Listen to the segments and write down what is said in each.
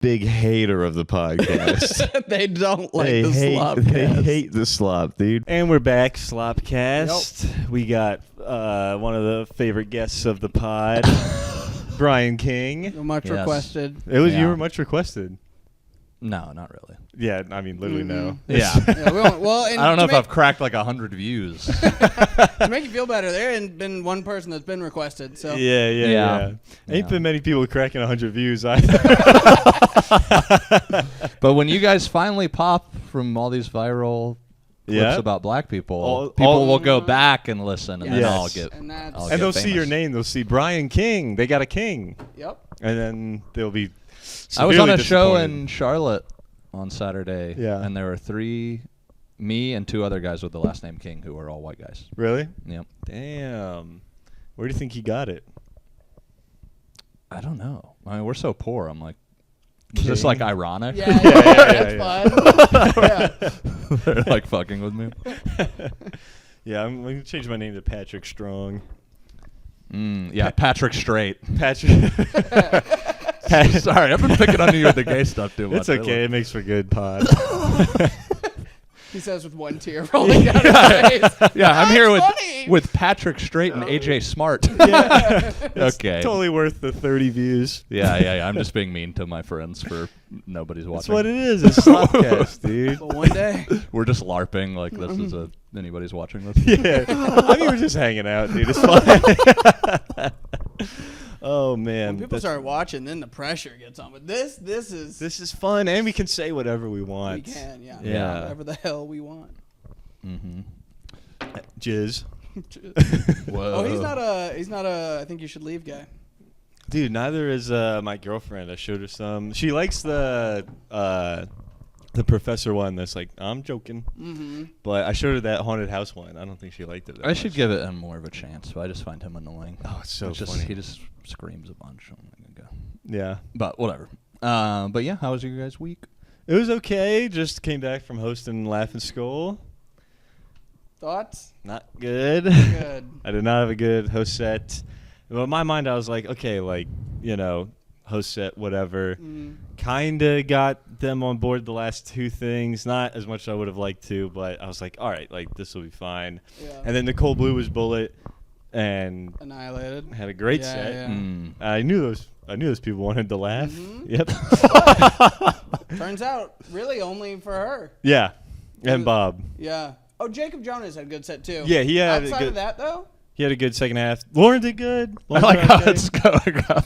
big hater of the podcast. They don't like They the SlopCast. They hate the slop, dude. And we're back, SlopCast. We got one of the favorite guests of the pod, Brian King. Much requested. It was you were much requested. No, not really. Yeah, I mean, literally no. Yeah. Well, I don't know if I've cracked like 100 views. To make you feel better, there ain't been one person that's been requested. So Yeah. Ain't been many people cracking 100 views either. But when you guys finally pop from all these viral clips about black people, people will go back and listen, and then I'll get. And they'll see your name. They'll see Brian King. They got a King. Yep. And then they'll be. I was on a show in Charlotte on Saturday, and there were me and two other guys with the last name King who were all white guys. Really? Yep. Damn. Where do you think he got it? I don't know. I mean, we're so poor. I'm like, is this like ironic? Yeah, that's fun. They're like fucking with me. Yeah, I'm going to change my name to Patrick Strong. Patrick Straight. Patrick. Sorry, I've been picking on you with the gay stuff too much. It's okay. It makes for good pod. He says with one tear rolling down his face. Yeah, I'm here funny. with Patrick Straight and AJ Smart. Okay. Totally worth the 30 views. Yeah. I'm just being mean to my friends for nobody's watching. That's what it is. It's SlopCast, dude. But one day. We're just LARPing like this is anybody's watching this. Yeah. I mean, we're just hanging out, dude. It's fine. Oh man! When people start watching, then the pressure gets on. But this is fun, and we can say whatever we want. We can, yeah. Whatever the hell we want. Mm-hmm. Jizz. Whoa. Oh, he's not a I think you should leave guy. Dude, neither is my girlfriend. I showed her some. She likes the professor one. That's like, I'm joking. Mm-hmm. But I showed her that haunted house one. I don't think she liked it. I should give it more of a chance, but I just find him annoying. Oh, it's so funny. He just screams a bunch. I'm not gonna go. Yeah. But whatever. But yeah, how was your guys' week? It was okay. Just came back from hosting Laugh and Skull. Thoughts? Not good. Good. I did not have a good host set. But in my mind, I was like, okay, like, host set, whatever. Kind of got them on board the last two things. Not as much as I would have liked to, but I was like, all right, like, this will be fine. Yeah. And then Nicole Blue was Bullet and Annihilated. Had a great set. Yeah. I knew those people wanted to laugh. Mm-hmm. Yep. Turns out, really only for her. Yeah. And Bob. Yeah. Oh, Jacob Jonas had a good set, too. Yeah, he had Outside of that, though? He had a good second half. Lauren did good. I like how it's going up.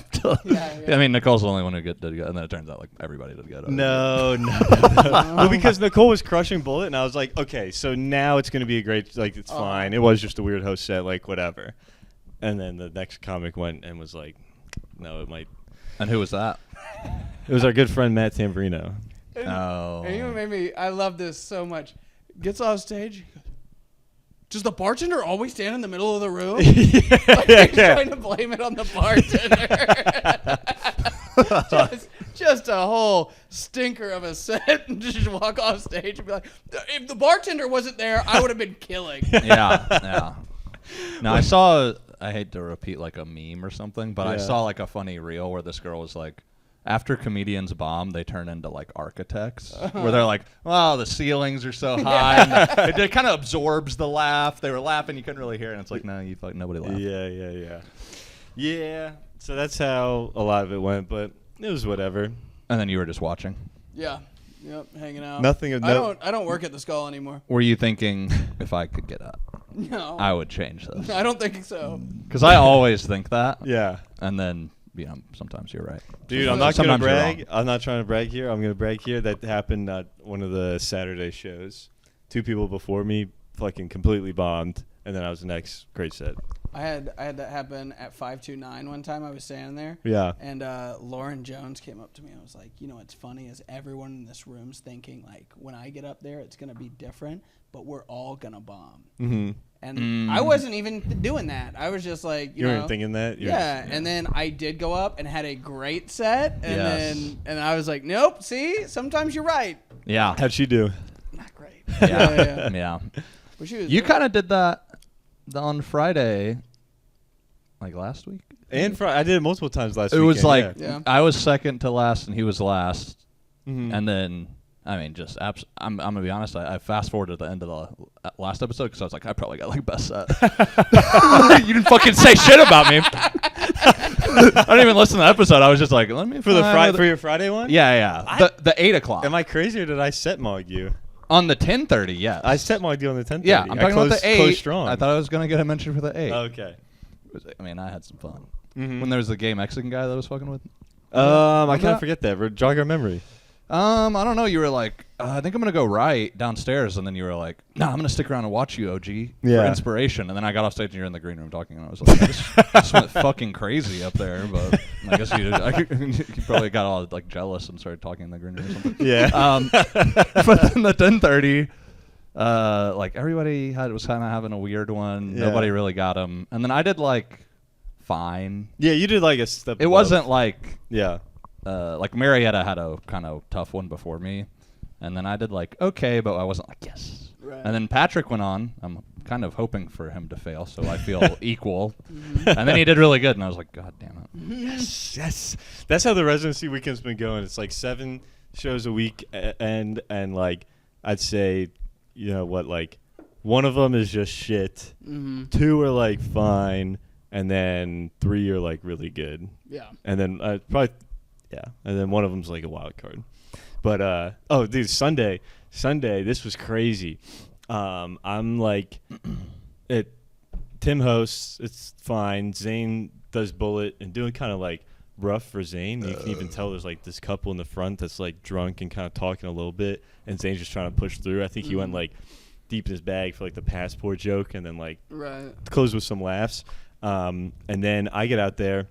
I mean, Nicole's the only one who did good, and then it turns out like everybody did good. No. Well, because Nicole was crushing Bullet, and I was like, okay, so now it's going to be a great, like, it's fine. It was just a weird host set, like, whatever. And then the next comic went and was like, no, it might. And who was that? It was our good friend Matt Tamburino. And you made me, I love this so much. Gets off stage. Does the bartender always stand in the middle of the room? He's trying to blame it on the bartender. just a whole stinker of a set, and just walk off stage and be like, if the bartender wasn't there, I would have been killing. Yeah. Now, I hate to repeat like a meme or something, but I saw like a funny reel where this girl was like, after comedians bomb, they turn into like architects, where they're like, "Wow, the ceilings are so high." And it kind of absorbs the laugh. They were laughing, you couldn't really hear it. And it's like, no, nobody laughed. Yeah. So that's how a lot of it went, but it was whatever. And then you were just watching. Yeah. Yep. Hanging out. Nothing of note. I don't work at the Skull anymore. Were you thinking, if I could get up, no, I would change this? I don't think so. Because I always think that. Yeah. And then. Sometimes you're right. Dude, I'm not going to brag. I'm not trying to brag here. I'm going to brag here. That happened at one of the Saturday shows. Two people before me fucking completely bombed, and then I was the next. Great set. I had that happen at 529 one time. I was standing there. Yeah. And Lauren Jones came up to me and was like, what's funny is everyone in this room's thinking, like, when I get up there, it's going to be different, but we're all going to bomb. Mm-hmm. And I wasn't even doing that. I was just like, you weren't thinking that? Yeah. And then I did go up and had a great set. And then I was like, nope, see? Sometimes you're right. Yeah. How'd she do? Not great. Yeah. But she was you kind of did that on Friday, like last week. And I did it multiple times last week. It was like Yeah. I was second to last and he was last, Mm-hmm. and then I mean, just I'm gonna be honest. I fast forwarded to the end of the last episode because I was like, I probably got like best set. You didn't fucking say shit about me. I didn't even listen to the episode. I was just like, let me for your Friday one. Yeah. The 8 o'clock. Am I crazy or did I set mog you? On the 10:30, yes. I set my deal on the 10:30. Yeah, I'm talking about the 8. Closed strong. I thought I was going to get a mention for the 8. Okay. I mean, I had some fun. Mm-hmm. When there was the gay Mexican guy that I was fucking with. I kind of forget that. Jog our memory. I don't know. You were like, I think I'm going to go right downstairs. And then you were like, no, I'm going to stick around and watch you, OG, for inspiration. And then I got off stage and you're in the green room talking. And I was like, this went fucking crazy up there. But I guess you probably got all like jealous and started talking in the green room or something. Yeah. But then the 10:30, like everybody was kind of having a weird one. Yeah. Nobody really got him. And then I did like fine. Yeah, you did like a step. It wasn't like like Marietta had a kind of tough one before me, and then I did like okay, but I wasn't like yes. Right. And then Patrick went on. I'm kind of hoping for him to fail, so I feel equal. And then he did really good, and I was like, God damn it. Yes. That's how the residency weekend's been going. It's like 7 shows a week, and like I'd say, you know what, like one of them is just shit. 2 are like fine, and then 3 are like really good. Yeah. And then and then one of them's like a wild card. But dude, Sunday, this was crazy. I'm like, Tim hosts, it's fine. Zane does bullet and doing kind of like rough for Zane. You can even tell there's like this couple in the front that's like drunk and kind of talking a little bit, and Zane's just trying to push through. I think he went like deep in his bag for like the passport joke, and then like closed with some laughs. And then I get out there.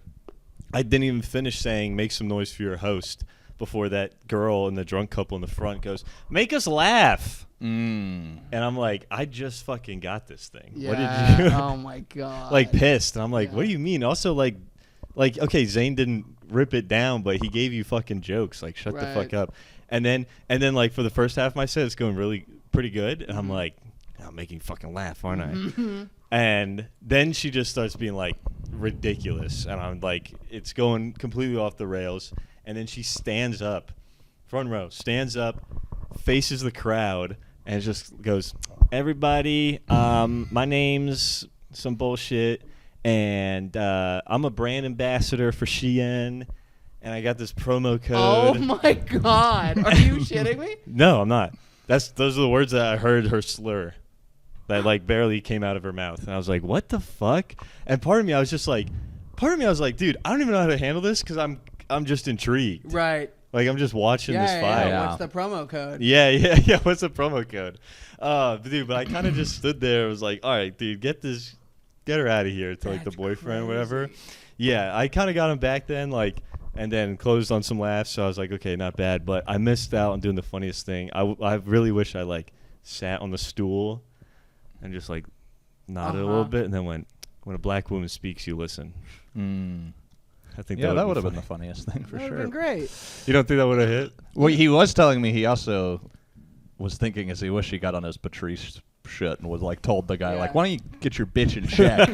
I didn't even finish saying make some noise for your host before that girl and the drunk couple in the front goes, make us laugh. And I'm like, I just fucking got this thing. Yeah. What did you Oh my God. like pissed. And I'm like, what do you mean? Also like okay, Zane didn't rip it down, but he gave you fucking jokes. Like shut the fuck up. And then like for the first half of my set it's going really pretty good, and I'm like, I'm making fucking laugh, aren't I? And then she just starts being like ridiculous, and I'm like, it's going completely off the rails. And then she stands up, front row, stands up, faces the crowd, and just goes, everybody, my name's some bullshit, and I'm a brand ambassador for Shein, and I got this promo code. Oh my God. Are you shitting me? No, I'm not. Those are the words that I heard her slur. That like barely came out of her mouth, and I was like, "What the fuck?" And part of me, I was like, "Dude, I don't even know how to handle this because I'm just intrigued." Right. Like I'm just watching this fight. Yeah. What's the promo code? Yeah. What's the promo code? Dude, but I kind of just stood there. I was like, "All right, dude, get her out of here." To like the boyfriend, or whatever. Yeah, I kind of got him back then, like, and then closed on some laughs. So I was like, "Okay, not bad." But I missed out on doing the funniest thing. I really wish I like sat on the stool and just like nodded a little bit, and then went, when a black woman speaks, you listen. I think that would have been the funniest thing for That would sure. have been great. You don't think that would have hit? Well, he was telling me he also was thinking as he wished he got on his Patrice shit and was like told the guy like, why don't you get your bitch in check?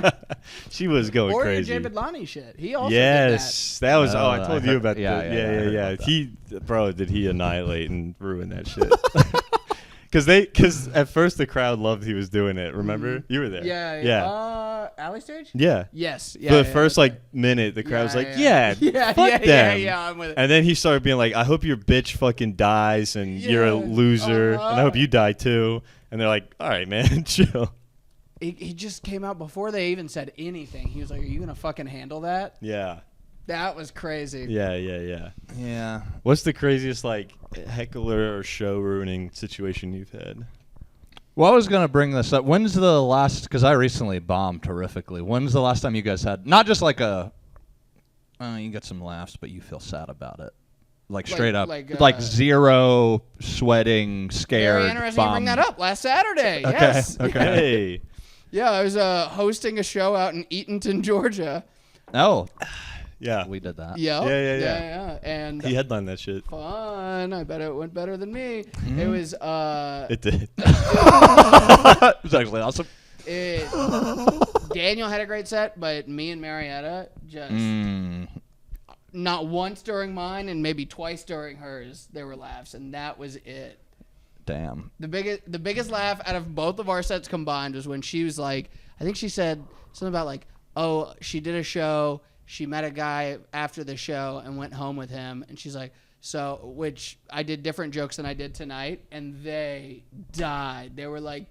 She was going or crazy. Or Bidlani shit. He also yes, did that was. Oh, I told you about that. Yeah. Did he annihilate and ruin that shit? Because at first the crowd loved he was doing it. Remember? You were there. Yeah. Alley stage? Yeah. Yes. Yeah. For the first minute, the crowd was like, fuck them. Yeah, I'm with it. And then he started being like, I hope your bitch fucking dies and you're a loser, and I hope you die too. And they're like, all right, man, chill. He just came out before they even said anything. He was like, are you going to fucking handle that? Yeah. That was crazy. Yeah. Yeah. What's the craziest like heckler or show ruining situation you've had? Well, I was going to bring this up. When's the last, because I recently bombed terrifically. When's the last time you guys had, not just like you got some laughs, but you feel sad about it? Like straight up, like zero sweating, scared. Very interesting you bring that up. Last Saturday. Okay. Yes. Okay. Hey. Yeah, I was hosting a show out in Eatonton, Georgia. Oh. Yeah. We did that. Yeah. And he headlined that shit. Fun. I bet it went better than me. It was It did. It was actually awesome. Daniel had a great set, but me and Marietta just not once during mine and maybe twice during hers there were laughs, and that was it. Damn. The biggest laugh out of both of our sets combined was when she was like, I think she said something about like, oh, she did a show, she met a guy after the show and went home with him, and she's like, so, which I did different jokes than I did tonight, and they died. They were like,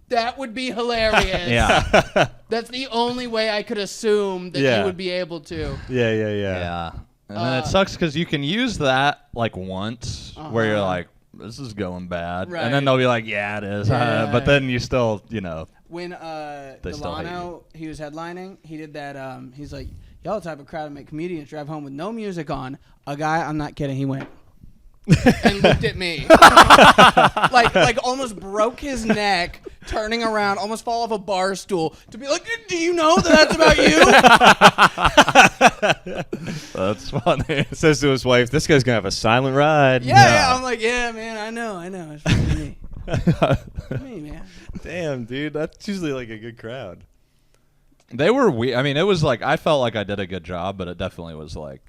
that would be hilarious. Yeah. That's the only way I could assume that you would be able to. Yeah. And then it sucks because you can use that like once where you're like, this is going bad. Right. And then they'll be like, yeah, it is. Yeah. But then you still, you know. When Delano, he was headlining, he did that, he's like, y'all the type of crowd that make comedians drive home with no music on. A guy, I'm not kidding, he went and looked at me. like almost broke his neck, turning around, almost fall off a bar stool to be like, do you know that that's about you? That's funny. Says to his wife, this guy's going to have a silent ride. Yeah. I'm like, yeah, man, I know. It's really me. Me, man. Damn, dude. That's usually like a good crowd. They were weird. I mean, it was like, I felt like I did a good job, but it definitely was like,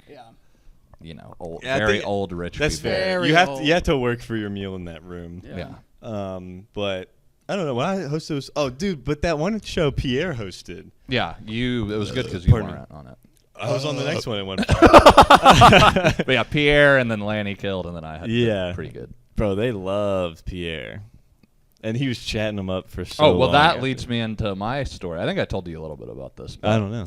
you know, old, very old rich that's people. Fair. You have to work for your meal in that room. Yeah. But I don't know. When I hosted was, but that one show Pierre hosted. Yeah, it was good because you weren't on it. I was on the next one at one point. But yeah, Pierre and then Lanny killed, and then I had pretty good. Bro, they loved Pierre. And he was chatting them up for so long. Oh, well, that leads me into my story. I think I told you a little bit about this. I don't know.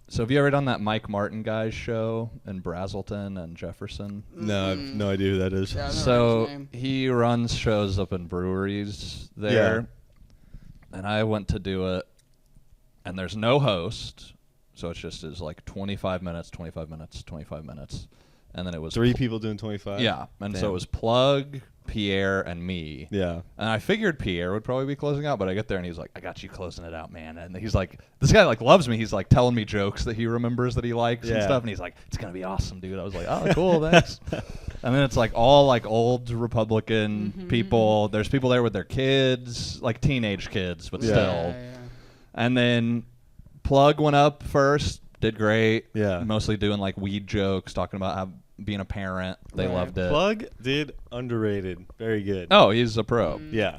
So have you ever done that Mike Martin guy's show in Brazelton and Jefferson? No, I have no idea who that is. Yeah, so he runs shows up in breweries there. Yeah. And I went to do it, and there's no host. So it's just like 25 minutes, 25 minutes, 25 minutes. And then it was 3 people doing 25? Yeah. And so it was Plug, Pierre, and me. Yeah. And I figured Pierre would probably be closing out, but I get there and he's like, I got you closing it out, man. And he's like, this guy like loves me. He's like telling me jokes that he remembers that he likes and stuff. And he's like, it's going to be awesome, dude. I was like, oh, cool, thanks. And then it's like all like old Republican people. There's people there with their kids, like teenage kids, but still. Yeah. And then Plug went up first, did great. Yeah. Mostly doing like weed jokes, talking about how being a parent. They loved it. Plug did underrated. Very good. Oh, he's a pro. Yeah.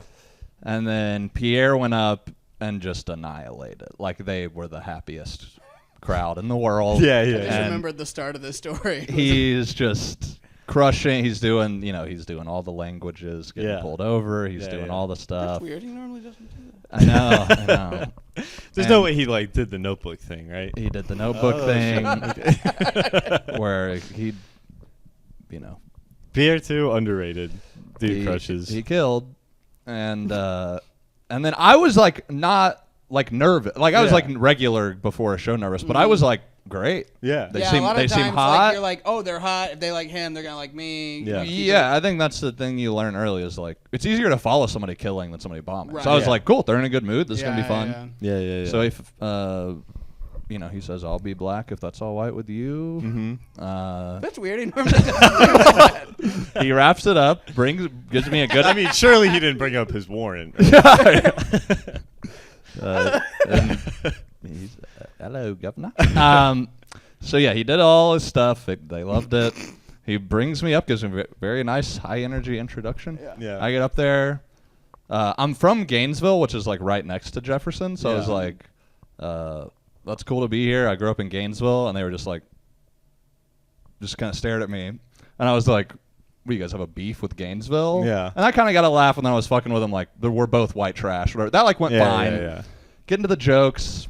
And then Pierre went up and just annihilated. Like they were the happiest crowd in the world. Yeah. I just remembered the start of this story. He's just crushing. He's doing, all the languages, getting pulled over. He's doing all the stuff. That's weird. He normally doesn't do that. I know. There's no way he like did the Notebook thing, right? He did the Notebook thing where he, Pierre too underrated. Dude crushes. He killed, and then I was like not like nervous. Like I was like regular before a show nervous, but I was like great. Yeah. They seem hot. Like, you're like, oh, they're hot. If they like him, they're gonna like me. Yeah. I think that's the thing you learn early is like it's easier to follow somebody killing than somebody bombing. Right. So I was like, cool, they're in a good mood. This is gonna be fun. Yeah. So if he says, I'll be black if that's all right with you. Mm-hmm. That's weird. He normally doesn't do that. He wraps it up, gives me a good. I mean, surely he didn't bring up his warrant. And he's, hello, governor. So yeah, he did all his stuff. They loved it. He brings me up, gives me a very nice, high energy introduction. Yeah. I get up there. I'm from Gainesville, which is like right next to Jefferson. So I was like, that's cool to be here. I grew up in Gainesville, and they were just like, just kind of stared at me, and I was like, what, you guys have a beef with Gainesville? Yeah. And I kind of got a laugh when I was fucking with them, like, we're both white trash. Whatever. That like went fine. Yeah. Get into the jokes.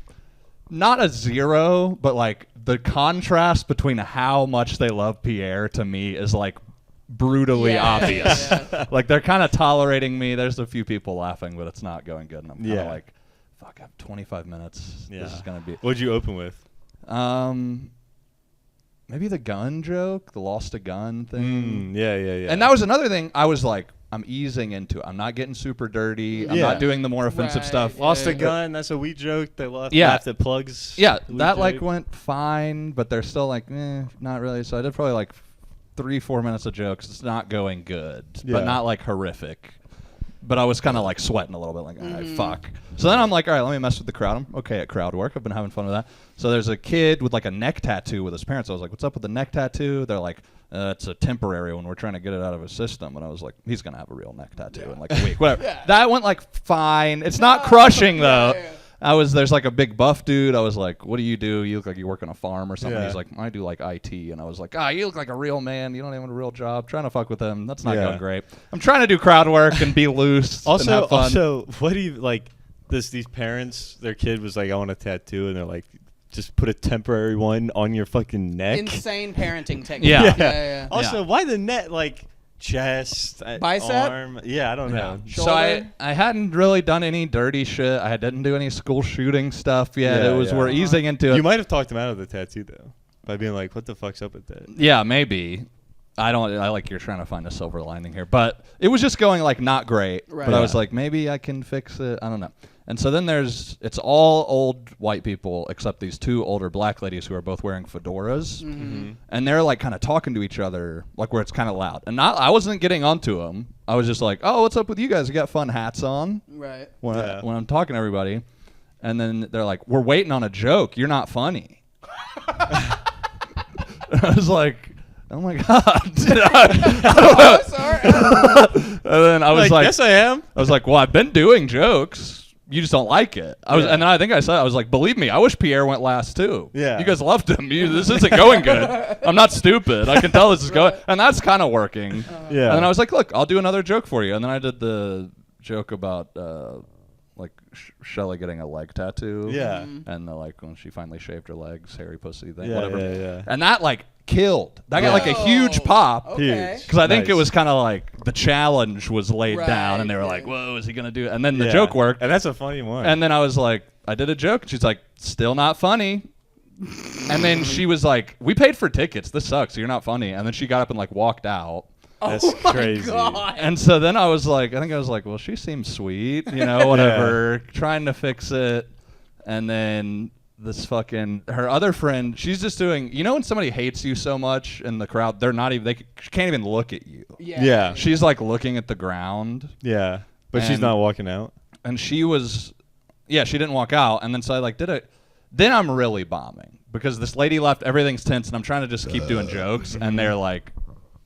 Not a 0, but like the contrast between how much they love Pierre to me is like brutally obvious. Yeah. Like they're kind of tolerating me. There's a few people laughing, but it's not going good. And I'm kind of like, fuck, I have 25 minutes. Yeah. This is going to be. What'd you open with? Maybe the gun joke, the lost a gun thing. Yeah. And that was another thing. I was like, I'm easing into it. I'm not getting super dirty. I'm not doing the more offensive stuff. Lost a gun. That's a weed joke. They laughed at Plugs. Yeah, that like went fine, but they're still like, not really. So I did probably like 3-4 minutes of jokes. It's not going good, but not like horrific. but I was kind of like sweating a little bit, like, all right, fuck. So then I'm like, all right, let me mess with the crowd. I'm okay at crowd work. I've been having fun with that. So there's a kid with like a neck tattoo with his parents. I was like, what's up with the neck tattoo? They're like, it's a temporary one. We're trying to get it out of his system. And I was like, he's going to have a real neck tattoo in like a week. Whatever. That went like fine. It's not crushing though. There's like a big buff dude. I was like, what do? You look like you work on a farm or something. Yeah. He's like, I do like IT. And I was like, you look like a real man. You don't even have a real job. Trying to fuck with him. That's not going great. I'm trying to do crowd work and be loose and have fun. Also, what do you like? These parents, their kid was like, I want a tattoo, and they're like, just put a temporary one on your fucking neck. Insane parenting technique. Yeah. Also, why the net? Like chest, bicep, arm. Yeah, I don't know. So I hadn't really done any dirty shit. I didn't do any school shooting stuff yet. We're easing into it. You might have talked him out of the tattoo though, by being like, "What the fuck's up with that?" Yeah, maybe. I like you're trying to find a silver lining here, but it was just going like not great. Right. But I was like, maybe I can fix it. I don't know. And so then it's all old white people except these two older black ladies who are both wearing fedoras, and they're like kind of talking to each other, like where it's kind of loud. And I wasn't getting onto them. I was just like, oh, what's up with you guys? You got fun hats on, right? When I'm talking to everybody, and then they're like, we're waiting on a joke. You're not funny. I was like, oh my god! I don't know. Sorry. And then I was like, yes, I am. I was like, well, I've been doing jokes. You just don't like it. And then I think I said, I was like, believe me, I wish Pierre went last too. Yeah. You guys loved him. This isn't going good. I'm not stupid. I can tell this is going, and that's kind of working. Yeah. And then I was like, look, I'll do another joke for you. And then I did the joke about like Shelly getting a leg tattoo. Yeah. And like when she finally shaved her legs, hairy pussy thing, Yeah, whatever. yeah. And that like killed. That got like a huge pop. Okay. Huge. Because I think Nice. it was kind of like the challenge was laid Right, down, and they were yeah. like, whoa, is he going to do it? And then the joke worked. And that's a funny one. And then I was like, I did a joke. And she's like, still not funny. And then she was like, we paid for tickets. This sucks. You're not funny. And then she got up and like walked out. That's Oh my crazy. God. And so then I was like, well, she seems sweet, whatever, trying to fix it. And then this her other friend, she's just doing, when somebody hates you so much in the crowd, she can't even look at you. Yeah. She's like looking at the ground. Yeah. But she's And- not walking out. And she didn't walk out. And then so I like did it. Then I'm really bombing because this lady left, everything's tense, and I'm trying to just keep doing jokes. And they're like,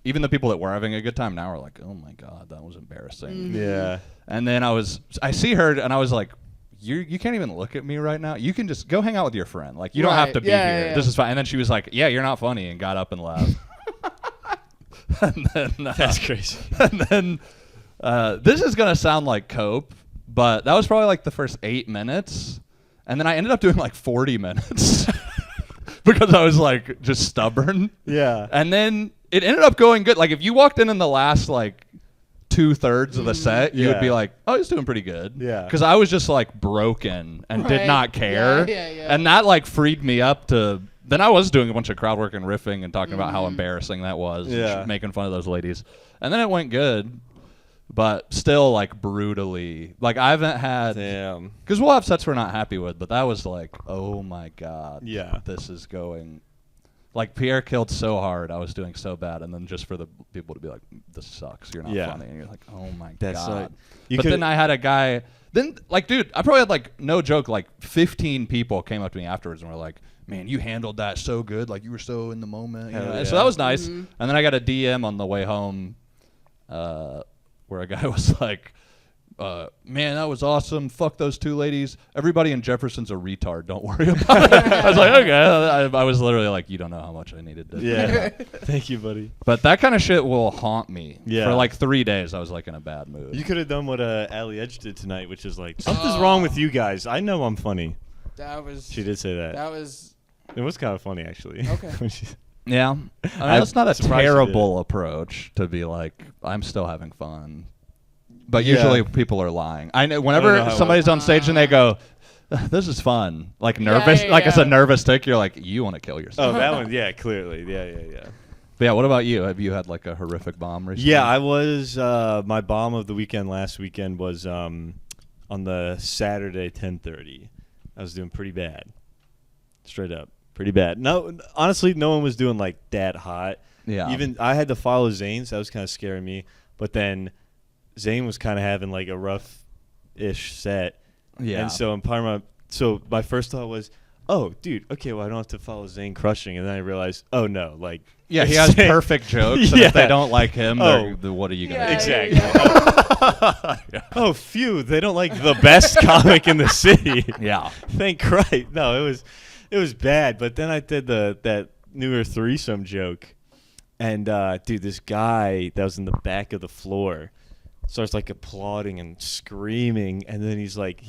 even the people that were having a good time now are like, oh my God, that was embarrassing. Yeah. And then I see her and I was like, you can't even look at me right now. You can just go hang out with your friend. Like, you don't have to be here. Yeah. This is fine. And then she was like, yeah, you're not funny, and got up and left. And then, That's crazy. And then this is going to sound like cope, but that was probably like the first 8 minutes. And then I ended up doing like 40 minutes because I was like just stubborn. Yeah. And then it ended up going good. Like if you walked in the last like 2/3 of the set, you would be like, oh, he's doing pretty good. Yeah. Because I was just like broken and did Right. not care. Yeah. And that like freed me up to. Then I was doing a bunch of crowd work and riffing and talking about how embarrassing that was. Yeah. And making fun of those ladies. And then it went good. But still, like, brutally. Like, I haven't had... Damn. Because we'll have sets we're not happy with, but that was like, oh, my God. Yeah. This is going... Like, Pierre killed so hard. I was doing so bad. And then just for the people to be like, this sucks. You're not funny. And you're like, oh, my That's God. like- But then I had a guy... Then, like, dude, I probably had, like, no joke, like, 15 people came up to me afterwards and were like, man, you handled that so good. Like, you were so in the moment. You Hell know? yeah. So that was nice. And then I got a DM on the way home... where a guy was like, man, that was awesome. Fuck those two ladies. Everybody in Jefferson's a retard. Don't worry about it. I was like, okay. I was literally like, you don't know how much I needed to. Yeah. Thank you, buddy. But that kind of shit will haunt me. Yeah. For like 3 days, I was like in a bad mood. You could have done what Allie Edge did tonight, which is like, something's wrong with you guys. I know I'm funny. That was. She did say that. That was. It was kind of funny, actually. Okay. When she- Yeah. I mean, that's not a surprised you terrible approach to be like, I'm still having fun. But Yeah. usually people are lying. I know I whenever don't know how somebody's on stage and they go, this is fun. Like nervous, yeah, like it's yeah. a nervous tick, you're like, you want to kill yourself. Oh, that one. Yeah, clearly. Yeah. But yeah, what about you? Have you had like a horrific bomb recently? Yeah, I was. My bomb of the weekend last weekend was on the Saturday 10:30. I was doing pretty bad. Straight up. Pretty bad. No, honestly, no one was doing like that hot. Yeah. Even I had to follow Zane's. That was kind of scaring me. But then Zane was kind of having like a rough-ish set. Yeah. And so in Parma, my first thought was, oh, dude, okay, well, I don't have to follow Zane crushing. And then I realized, oh, no, like. Yeah, he has perfect jokes, and if they don't like him, what are you going to do? Exactly. Oh, phew, they don't like the best comic in the city. Yeah. Thank Christ. No, it was bad. But then I did that newer threesome joke. And, dude, this guy that was in the back of the floor starts, like, applauding and screaming. And then he's like,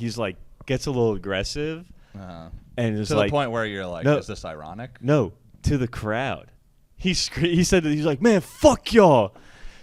gets a little aggressive. And it's to like. The point where you're like, no, is this ironic? No, to the crowd. He said that he's like, man, fuck y'all.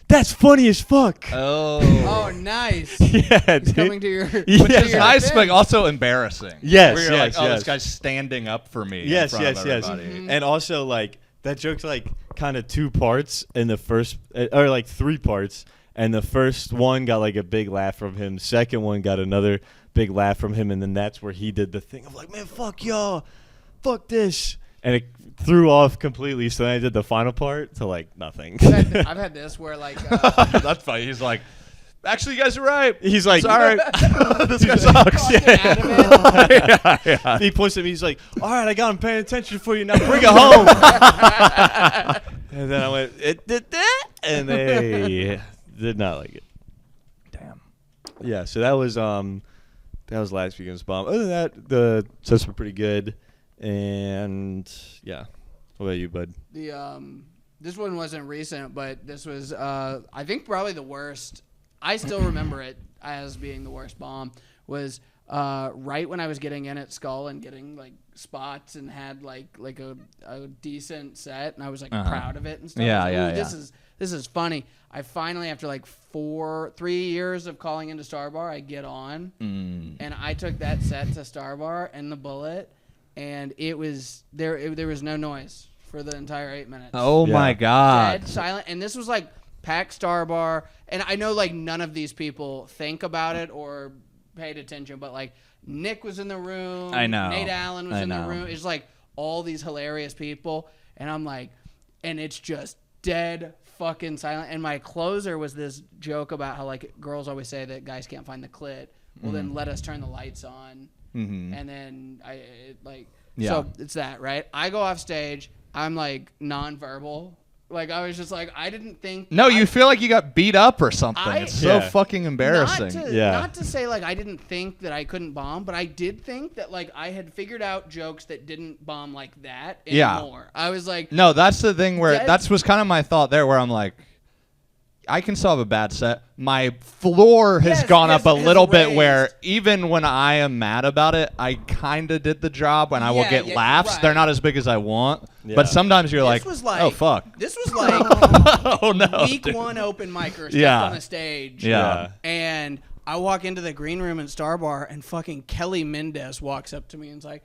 That's funny as fuck. Oh, nice. Yeah, He's dude. coming to your. It's nice, but also embarrassing. Yes, where you're yes, like, yes. This guy's standing up for me. Yes, in front yes, of yes. everybody. Mm-hmm. And also, like, that joke's like kind of 2 parts in the first, or like 3 parts. And the first one got like a big laugh from him. Second one got another big laugh from him. And then that's where he did the thing of like, man, fuck y'all. Fuck this. And it threw off completely. So then I did the final part to like nothing. I've had this where like. That's funny. He's like, actually, you guys are right. He's like, all right. This guy sucks. Yeah. He points at me. He's like, all right, I got him paying attention for you. Now bring it home. And then I went, it did that. And they did not like it. Damn. Yeah, so that was last weekend's bomb. Other than that, the sets were pretty good. And yeah. What about you, bud? This one wasn't recent, but this was I think probably the worst. I still remember it as being the worst bomb. Was right when I was getting in at Skull and getting like spots and had like a decent set, and I was like proud of it and stuff. Yeah, I was like, This is funny. I finally, after like 3 years of calling into Star Bar, I get on, and I took that set to Star Bar and the bullet, and it was there was no noise for the entire 8 minutes. Oh my God. Dead silent. And this was like packed Star Bar, and I know like none of these people think about it or paid attention, but like Nick was in the room. I know. Nate Allen was in the room. It's like all these hilarious people, and I'm like, and it's just dead fucking silent. And my closer was this joke about how like girls always say that guys can't find the clit. Well, then let us turn the lights on, and then so it's that, right? I go off stage. I'm like nonverbal. Like I was just like, I didn't think. No, you feel like you got beat up or something. It's so fucking embarrassing. Not to say like I didn't think that I couldn't bomb, but I did think that like I had figured out jokes that didn't bomb like that anymore. I was like, no, that's the thing where that was kind of my thought there, where I'm like, I can still have a bad set. My floor has gone up a little bit where even when I am mad about it, I kind of did the job and I will get laughs. Right. They're not as big as I want. Yeah. But sometimes you're like, oh, fuck. This was like oh, no, week one open micer stepped on the stage. Yeah. And I walk into the green room in Star Bar and fucking Kelly Mendez walks up to me and's like,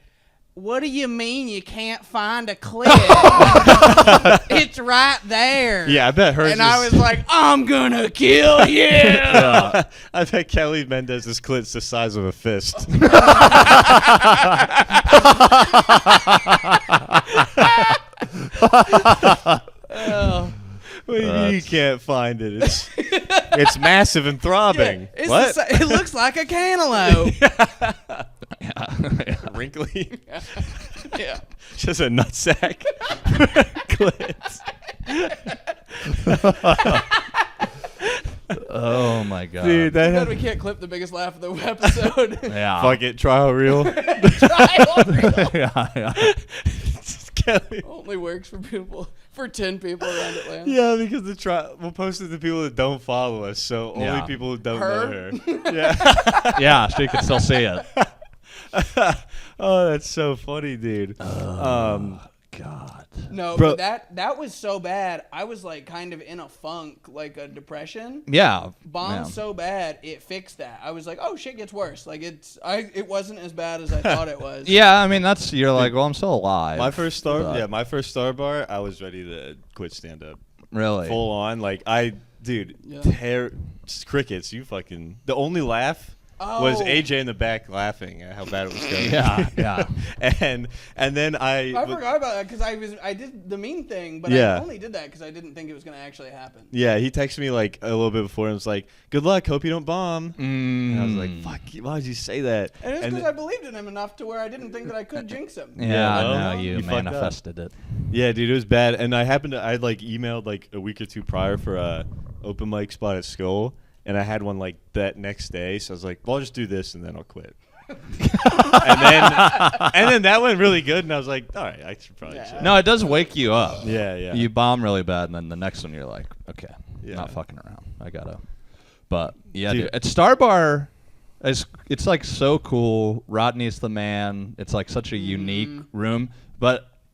what do you mean you can't find a clip? It's right there. Yeah, I bet hers. And I was like, I'm gonna kill you. Yeah. I bet Kelly Mendez's clit's the size of a fist. What do you mean you can't find it? It's massive and throbbing. Yeah, what? It looks like a cantaloupe. Yeah. Wrinkly. Yeah. Just a nutsack. Clits. Oh my God. Dude, we can't clip the biggest laugh of the episode. Yeah. Fuck it, trial reel. Trial reel. Yeah. Kelly. Only works for 10 people around Atlanta. Yeah, because we'll post it to people that don't follow us, so only people who don't know her. Yeah. Yeah, so you can still see it. Oh, that's so funny, dude. God. No, Bro. but that was so bad. I was like kind of in a funk, like a depression. Yeah. Bombed so bad, it fixed that. I was like, oh, shit gets worse. Like it wasn't as bad as I thought it was. Yeah, I mean you're like, well, I'm still alive. My first Star Bar, I was ready to quit stand up. Really? Full on, like crickets. The only laugh was AJ in the back laughing at how bad it was going. Yeah. and then I forgot about that because I did the mean thing, but Yeah. I only did that because I didn't think it was going to actually happen. Yeah, he texted me like a little bit before and was like, "Good luck, hope you don't bomb." And I was like, "Fuck, why did you say that?" And it's because I believed in him enough to where I didn't think that I could jinx him. Yeah, well, I know you fucked up. manifested it. Yeah, dude, it was bad. And I like emailed like a week or two prior for a open mic spot at Skull, and I had one like that next day. So I was like, well, I'll just do this and then I'll quit. and then that went really good, and I was like, all right, I should probably. Yeah. No, it does wake you up. Yeah. You bomb really bad, and then the next one you're like, okay, Yeah. not fucking around. I gotta. But yeah, Dude. dude, at Star Bar, it's like so cool. Rodney's the man. It's like such a unique room,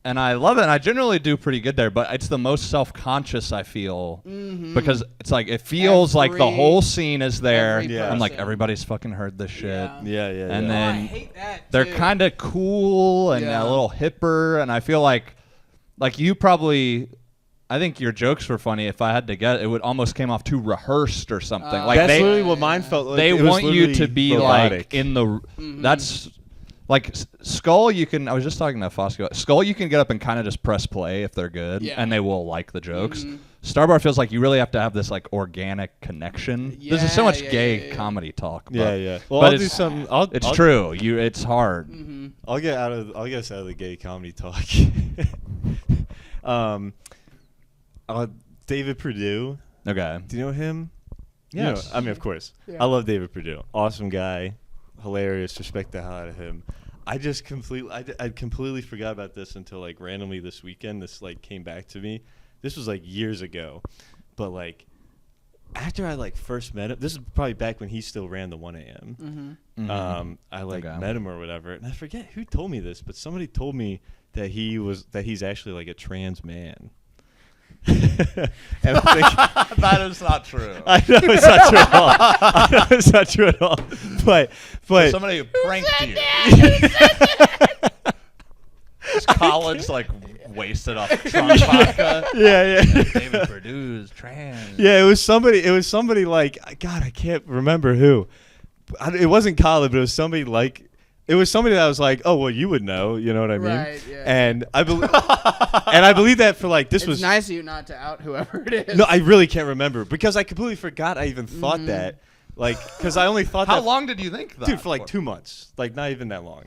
and I love it, and I generally do pretty good there, but it's the most self-conscious I feel because it's like it feels like the whole scene is there. Yeah. I'm like, everybody's fucking heard this shit. Yeah. Yeah. And I then hate that, they're too. kind of cool and Yeah. a little hipper, and I feel like you probably, I think your jokes were funny. If I had to guess, it would almost came off too rehearsed or something. Like that's they literally what mine felt like. they It was want you literally to be robotic. like in the. That's like Skull. You can. I was just talking to Fosco. Skull, you can get up and kind of just press play if they're good, Yeah. and they will like the jokes. Starbar feels like you really have to have this like organic connection. This is so much gay comedy talk. But, Yeah. Well, but I'll do something. It's true. It's hard. I'll get us out of the gay comedy talk. David Perdue. Okay. Do you know him? Yes. You know, I mean, of course. Yeah. I love David Perdue. Awesome guy. Hilarious. Respect the hell out of him. I completely forgot about this until like randomly this weekend. This like came back to me. This was like years ago, but like after I like first met him, this is probably back when he still ran the 1 a.m. I like met him or whatever, and I forget who told me this, but somebody told me that he's actually like a trans man. And I'm thinking, That is not true. I know it's not true at all. I know it's not true at all. But Somebody who pranked you. Is college like wasted off Trump vodka? yeah. David Perdue's trans. Yeah, it was somebody like, God, I can't remember who. It wasn't college, but it was somebody like, it was somebody that was like, oh, well, you would know, you know what I mean? Right, yeah. And I believe that for like, this It's was nice of you not to out whoever it is. No, I really can't remember because I completely forgot I even thought that. Like, because I only thought How that. long did you think that? Dude, for like 2 months. Like, not even that long.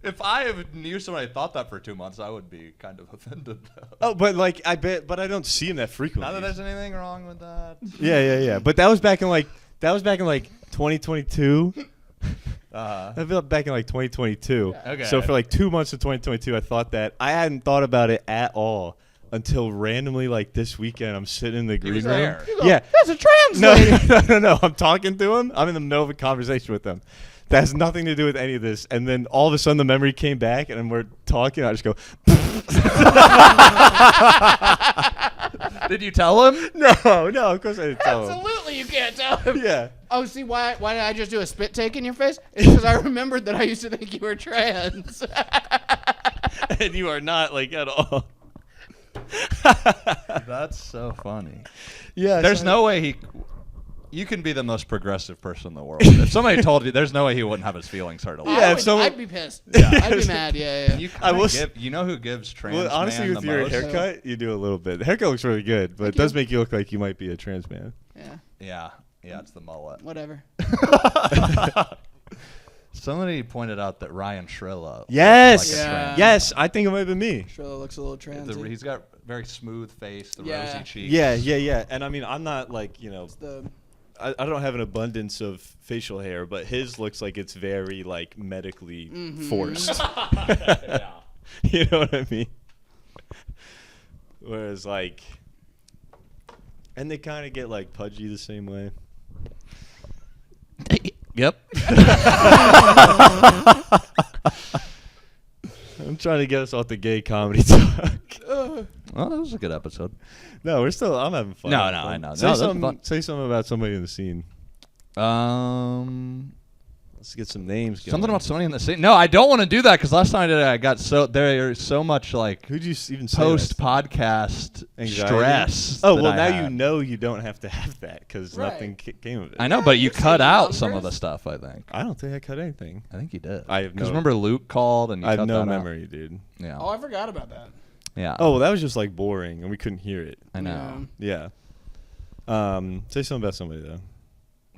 If I knew somebody thought that for 2 months, I would be kind of offended. Though. Oh, but like, I I don't see him that frequently. Not that there's anything wrong with that. Yeah. But that was back in like 2022. I feel back in like 2022. Okay. So for like 2 months of 2022, I thought that. I hadn't thought about it at all until randomly like this weekend I'm sitting in the green was room. there. Yeah. That's a trans lady. No. I'm talking to him. I'm in the middle of a conversation with him. That has nothing to do with any of this. And then all of a sudden the memory came back and we're talking. I just go, Did you tell him? no, of course I didn't tell him. Absolutely, you can't tell him. Yeah. Oh, see, why did I just do a spit take in your face? It's because I remembered that I used to think you were trans. And you are not like at all. That's so funny. Yeah. There's no way you can be the most progressive person in the world. If somebody told you, there's no way he wouldn't have his feelings hurt a little. Yeah, if someone- I'd be pissed. I'd be mad. Yeah. I will you know who gives trans Well, honestly, man with the your most? haircut, you do a little bit. The haircut looks really good, but it does make you look like you might be a trans man. Yeah. Yeah, it's the mullet. Whatever. Somebody pointed out that Ryan Shrilla. Yes. looks like a Yeah. trans Yes, I think it might have been me. Sure, looks a little trans. He's got very smooth face, the Yeah. rosy cheeks. Yeah. And I mean, I'm not like, The I don't have an abundance of facial hair, but his looks like it's very like medically forced. Yeah. You know what I mean? Whereas like, and they kind of get like pudgy the same way. Yep. I'm trying to get us off the gay comedy talk. Well, that was a good episode. No, I'm having fun. No, having no, fun. I know. Say No, that's something. fun. Say something about somebody in the scene. Let's get some names going. Something about somebody in the scene. No, I don't want to do that because last time I did it, I got there's so much like Who'd you even say post-podcast stress. Oh, well, now you know you don't have to have that because nothing came of it. I know, but you cut out some of the stuff, I think. I don't think I cut anything. I think you did. I have no. Because remember Luke called and you I cut have no that memory, out. dude. Yeah. Oh, I forgot about that. Yeah. Oh, well, that was just like boring and we couldn't hear it. I know. Yeah. Say something about somebody though.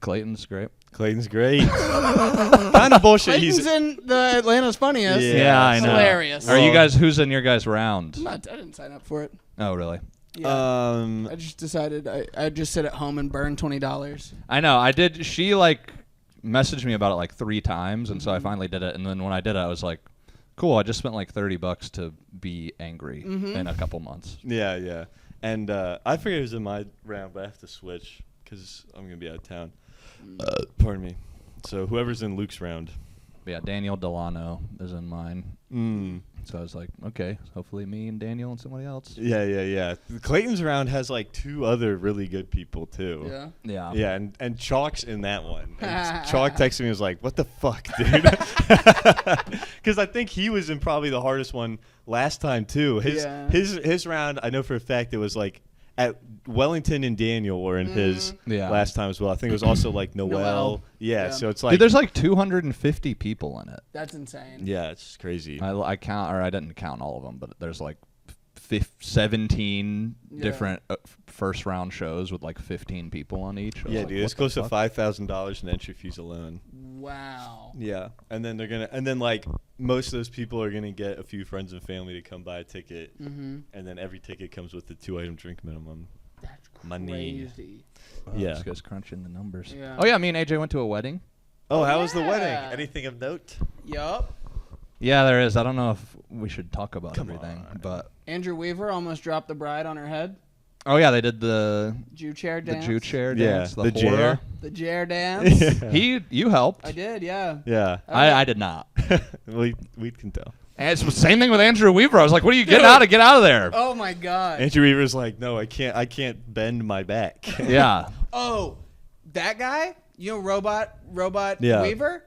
Clayton's great. Clayton's great. Kind of bullshit. Clayton's in the Atlanta's Funniest. Yeah, I know. Hilarious. Are you guys? Who's in your guys' round? I didn't sign up for it. Oh, really? Yeah. I just decided I'd just sit at home and burn $20. I know. I did. She like messaged me about it like 3 times, and so I finally did it. And then when I did it, I was like, "Cool! I just spent like $30 to be angry in a couple months." Yeah, yeah. And I figured it was in my round, but I have to switch because I'm gonna be out of town. Pardon me. So whoever's in Luke's round. Yeah, Daniel Delano is in mine. So I was like, okay, hopefully me and Daniel and somebody else. Yeah. Clayton's round has like 2 other really good people too. Yeah. Yeah. Yeah, and Chalk's in that one. And Chalk texted me and was like, "What the fuck, dude?" Because I think he was in probably the hardest one last time too. His round, I know for a fact it was like at Wellington and Daniel were in his last time as well. I think it was also like Noel. Yeah, so it's like dude, there's like 250 people in it. That's insane. Yeah, it's crazy. I didn't count all of them, but there's like 17 different first round shows with like 15 people on each. Yeah, like, dude, it's close to $5,000 in entry fees alone. Wow. Yeah, and then like most of those people are gonna get a few friends and family to come buy a ticket, and then every ticket comes with a 2-item drink minimum. That's Money. crazy. This guy's crunching the numbers. Yeah. Oh yeah, me and AJ went to a wedding. Oh, how was the wedding? Anything of note? Yup. Yeah, there is. I don't know if we should talk about everything, on. but Andrew Weaver almost dropped the bride on her head. oh yeah, they did the Jew chair dance. Jew chair Yeah, dance. the horror. chair. The Jer dance. You helped. I did, yeah. Yeah. I did not. we can tell. And it's the same thing with Andrew Weaver. I was like, "What are you getting out of? Get out of there!" Oh my god. Andrew Weaver's like, "No, I can't bend my back." Yeah. Oh, that guy? You know, robot Yeah. Weaver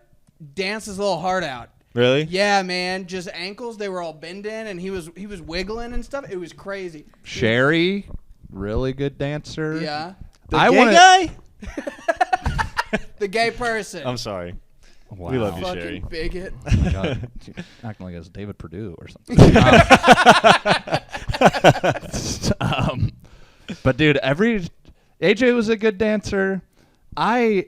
danced his little heart out. Really? Yeah, man. Just ankles. They were all bending, and he was wiggling and stuff. It was crazy. Sherry, really good dancer. Yeah. The gay guy? The gay person. I'm sorry. Wow. We love you, Fucking Sherry. bigot. Oh my God. Acting like it's David Perdue or something. But dude, AJ was a good dancer. I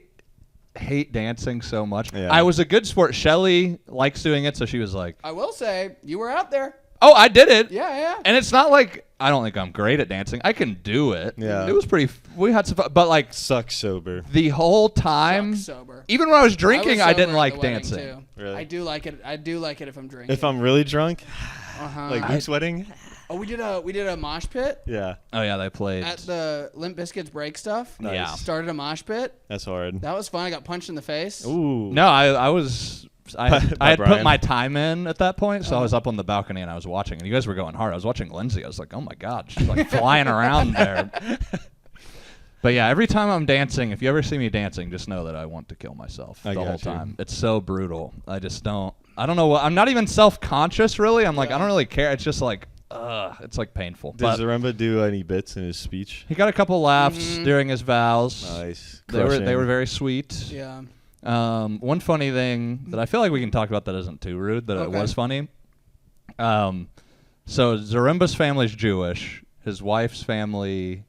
hate dancing so much. Yeah. I was a good sport. Shelly likes doing it, so she was like, I will say, you were out there. "Oh, I did it." Yeah. And it's not like I don't think I'm great at dancing. I can do it. Yeah. It was pretty. We had some fun, but like Sucks sober. the whole time, Suck sober. even when I was drinking, I sober didn't at like the wedding, dancing. too. Really? I do like it. I do like it if I'm drinking. If I'm really drunk, like Luke's wedding. Oh, we did a mosh pit Yeah, Oh yeah, they played. at the Limp Bizkit's break stuff. Nice. Yeah. Started a mosh pit. that's hard. That was fun. I got punched in the face. Ooh. No, I had By put Brian. my time in at that point, so I was up on the balcony and I was watching, and you guys were going hard. I was watching Lindsay. I was like, "Oh my God, she's like flying around there." But yeah, every time I'm dancing, if you ever see me dancing, just know that I want to kill myself the whole got you. time. It's so brutal. I just don't. I don't know what. I'm not even self-conscious really. I'm like, I don't really care. It's just like, it's like painful. Did Zaremba do any bits in his speech? He got a couple laughs during his vows. Nice. They were very sweet. Yeah. One funny thing that I feel like we can talk about that isn't too rude, that it was funny. So Zaremba's family's Jewish. His wife's family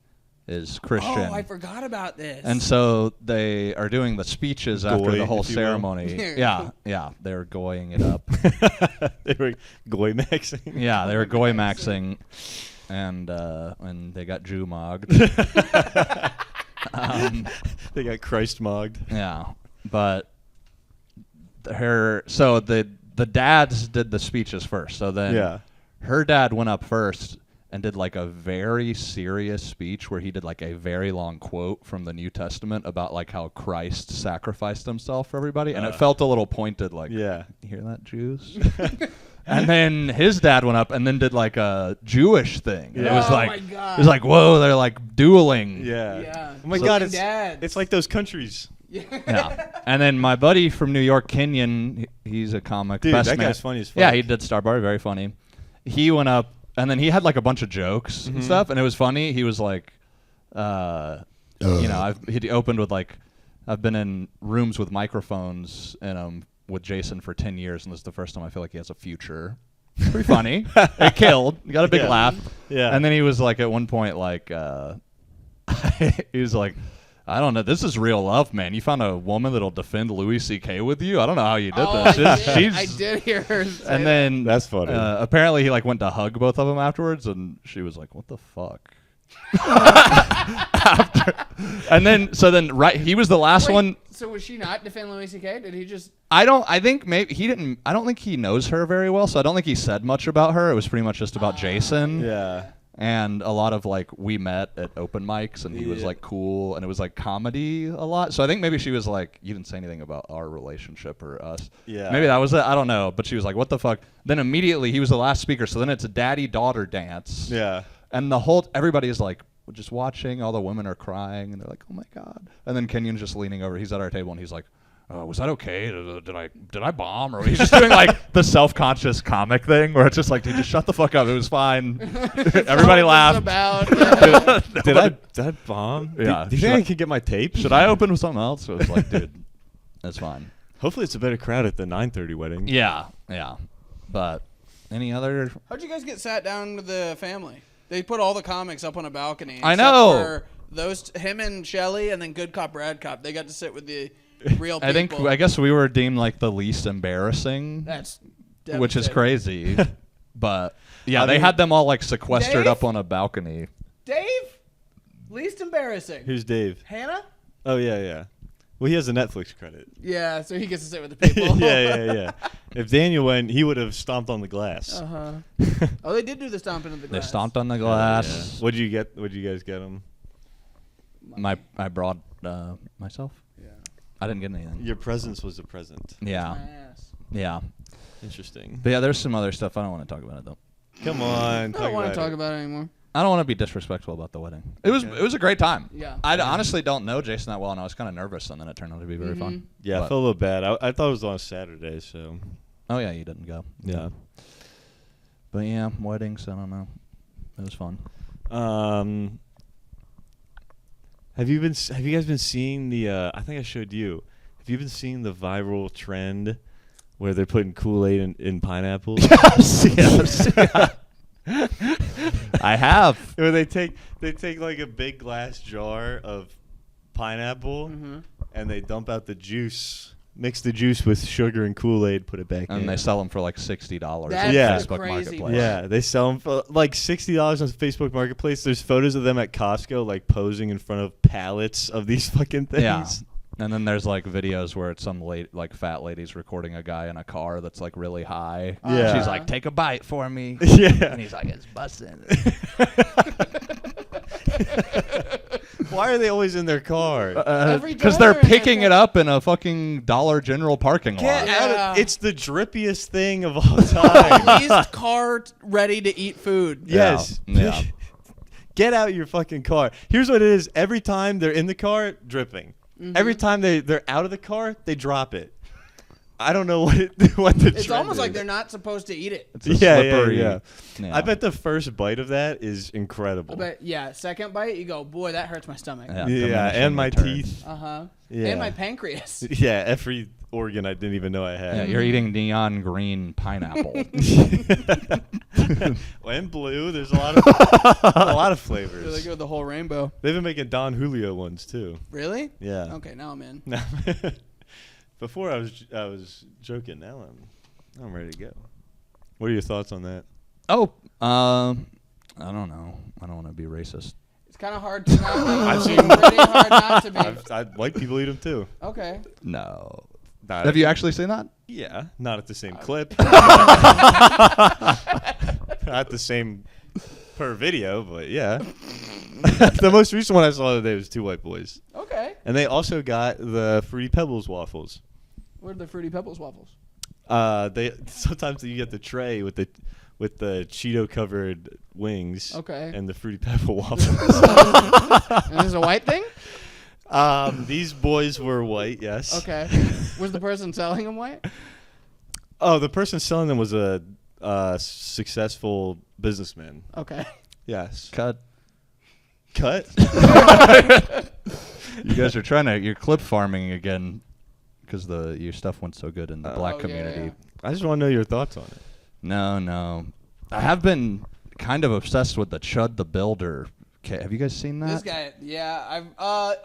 is Christian. Oh, I forgot about this. And so they are doing the speeches after Goy, the whole if you will. ceremony. Yeah, they're goying it up. They were goy maxing. Yeah, they were goy maxing, and they got Jew mogged. They got Christ mogged. Yeah, but the dads did the speeches first. So then her dad went up first and did like a very serious speech where he did like a very long quote from the New Testament about like how Christ sacrificed himself for everybody, and it felt a little pointed. Like, you hear that, Jews? And then his dad went up and then did like a Jewish thing. Yeah. It was Oh like, my God. it was like, whoa, they're like dueling. Yeah. Yeah. Oh my So God, dads. it's like those countries. Yeah. And then my buddy from New York, Kenyon, he's a comic. Dude, best that man. guy's funny as fuck. Yeah, he did Star Bar, very funny. He went up, and then he had like a bunch of jokes and stuff, and it was funny. He was like, you know, he opened with like, I've been in rooms with microphones in them with Jason for 10 years, and this is the first time I feel like he has a future. Pretty funny. It killed. You got a big laugh. Yeah. And then he was like, at one point, like, he was like, I don't know. This is real love, man. You found a woman that'll defend Louis C.K. with you. I don't know how you did this. I did hear her say and then That's funny. apparently he like went to hug both of them afterwards, and she was like, "What the fuck?" And then right, he was the last one. So was she not defend Louis C.K.? Did he just? I think maybe he didn't. I don't think he knows her very well, so I don't think he said much about her. It was pretty much just about Jason. Yeah. And a lot of like, we met at open mics, and he was like cool, and it was like comedy a lot. So I think maybe she was like, you didn't say anything about our relationship or us. Yeah. Maybe that was it. I don't know. But she was like, what the fuck? Then immediately he was the last speaker. So then it's a daddy-daughter dance. Yeah. And everybody is like, just watching. All the women are crying, and they're like, oh my God. And then Kenyon's just leaning over. He's at our table, and he's like, was that okay? Did I bomb? Or he's just doing like the self-conscious comic thing where it's just like, dude, just shut the fuck up. It was fine. Everybody laughed. Did I bomb? Yeah. Do you think I could get my tape? Should I open with something else? So it's like, dude, that's fine. Hopefully it's a better crowd at the 9:30 wedding. Yeah. But any other? How'd you guys get sat down with the family? They put all the comics up on a balcony. I know. For him and Shelly, and then Good Cop, Bad Cop. They got to sit with the real people. I guess we were deemed like the least embarrassing. That's which is crazy. But yeah, I they mean, had them all like sequestered Dave? up on a balcony. Dave, least embarrassing. Who's Dave? Hannah? Oh, yeah. Well, he has a Netflix credit. Yeah, so he gets to sit with the people. yeah. If Daniel went, he would have stomped on the glass. Oh, they did do the stomping of the glass. They stomped on the glass. What'd you guys get him? I brought myself. Yeah. I didn't get anything. Your presence was a present. Yeah. Yes. Yeah. Interesting. But yeah, there's some other stuff. I don't want to talk about it though. Come on. I don't want to talk about it anymore. I don't want to be disrespectful about the wedding. It was a great time. Yeah. I honestly don't know Jason that well, and I was kind of nervous, and then it turned out to be very fun. Yeah, But- I felt a little bad. I thought it was on a Saturday, so. Oh yeah, you didn't go. Yeah. But yeah, weddings. I don't know. It was fun. Have you guys been seeing the? I think I showed you. Have you been seeing the viral trend where they're putting Kool-Aid in pineapples? Yes. I have. Where they take like a big glass jar of pineapple and they dump out the juice, mix the juice with sugar and Kool-Aid, put it back in. And they sell them for like $60 That's on Yeah. Facebook crazy, Marketplace. Yeah, they sell them for like $60 on Facebook Marketplace. There's photos of them at Costco, like posing in front of pallets of these fucking things. Yeah. And then there's like videos where it's some like fat lady's recording a guy in a car that's like really high. Yeah. She's like, take a bite for me. Yeah. And he's like, it's busting. Why are they always in their car? Every Because time they're they're in picking their it up in a fucking Dollar General parking lot. Get out Yeah. of, it's the drippiest thing of all time. Least car ready to eat food. Yes. Yeah. Get out your fucking car. Here's what it is. Every time they're in the car, dripping. Every time they're out of the car, they drop it. I don't know what the It's trend almost like is. they're not supposed to eat it. It's a Yeah. slippery. I bet the first bite of that is incredible. But yeah, second bite, you go, boy, that hurts my stomach. Yeah. Yeah, diminishing and my returns. teeth. Yeah. And my pancreas. Yeah, every organ I didn't even know I had. Yeah, you're eating neon green pineapple. And blue. There's a lot of They flavors. go the whole rainbow. They've been making Don Julio ones too. Really? Yeah. Okay, now I'm in. Before I was joking. Now I'm ready to go. What are your thoughts on that? Oh, I don't know. I don't want to be racist. It's kind of hard to not be. I've seen- pretty hard not to be. I like people eat them too. Okay. No. Not Have you actually seen that? Yeah, not at the same clip. Not the same per video, but yeah. The most recent one I saw today was two white boys, Okay. and they also got the Fruity Pebbles waffles. What are the Fruity Pebbles waffles? They sometimes you get the tray with the Cheeto covered wings. Okay. And the Fruity Pebble waffles. And this is a white thing? These boys were white, yes. Okay. Was the person selling them white? Oh, the person selling them was a successful businessman. Okay. Yes. Cut. You guys are you're clip farming again because your stuff went so good in the black community. Yeah. I just want to know your thoughts on it. No. I have been kind of obsessed with the Chud the Builder. Okay, have you guys seen that? This guy, yeah.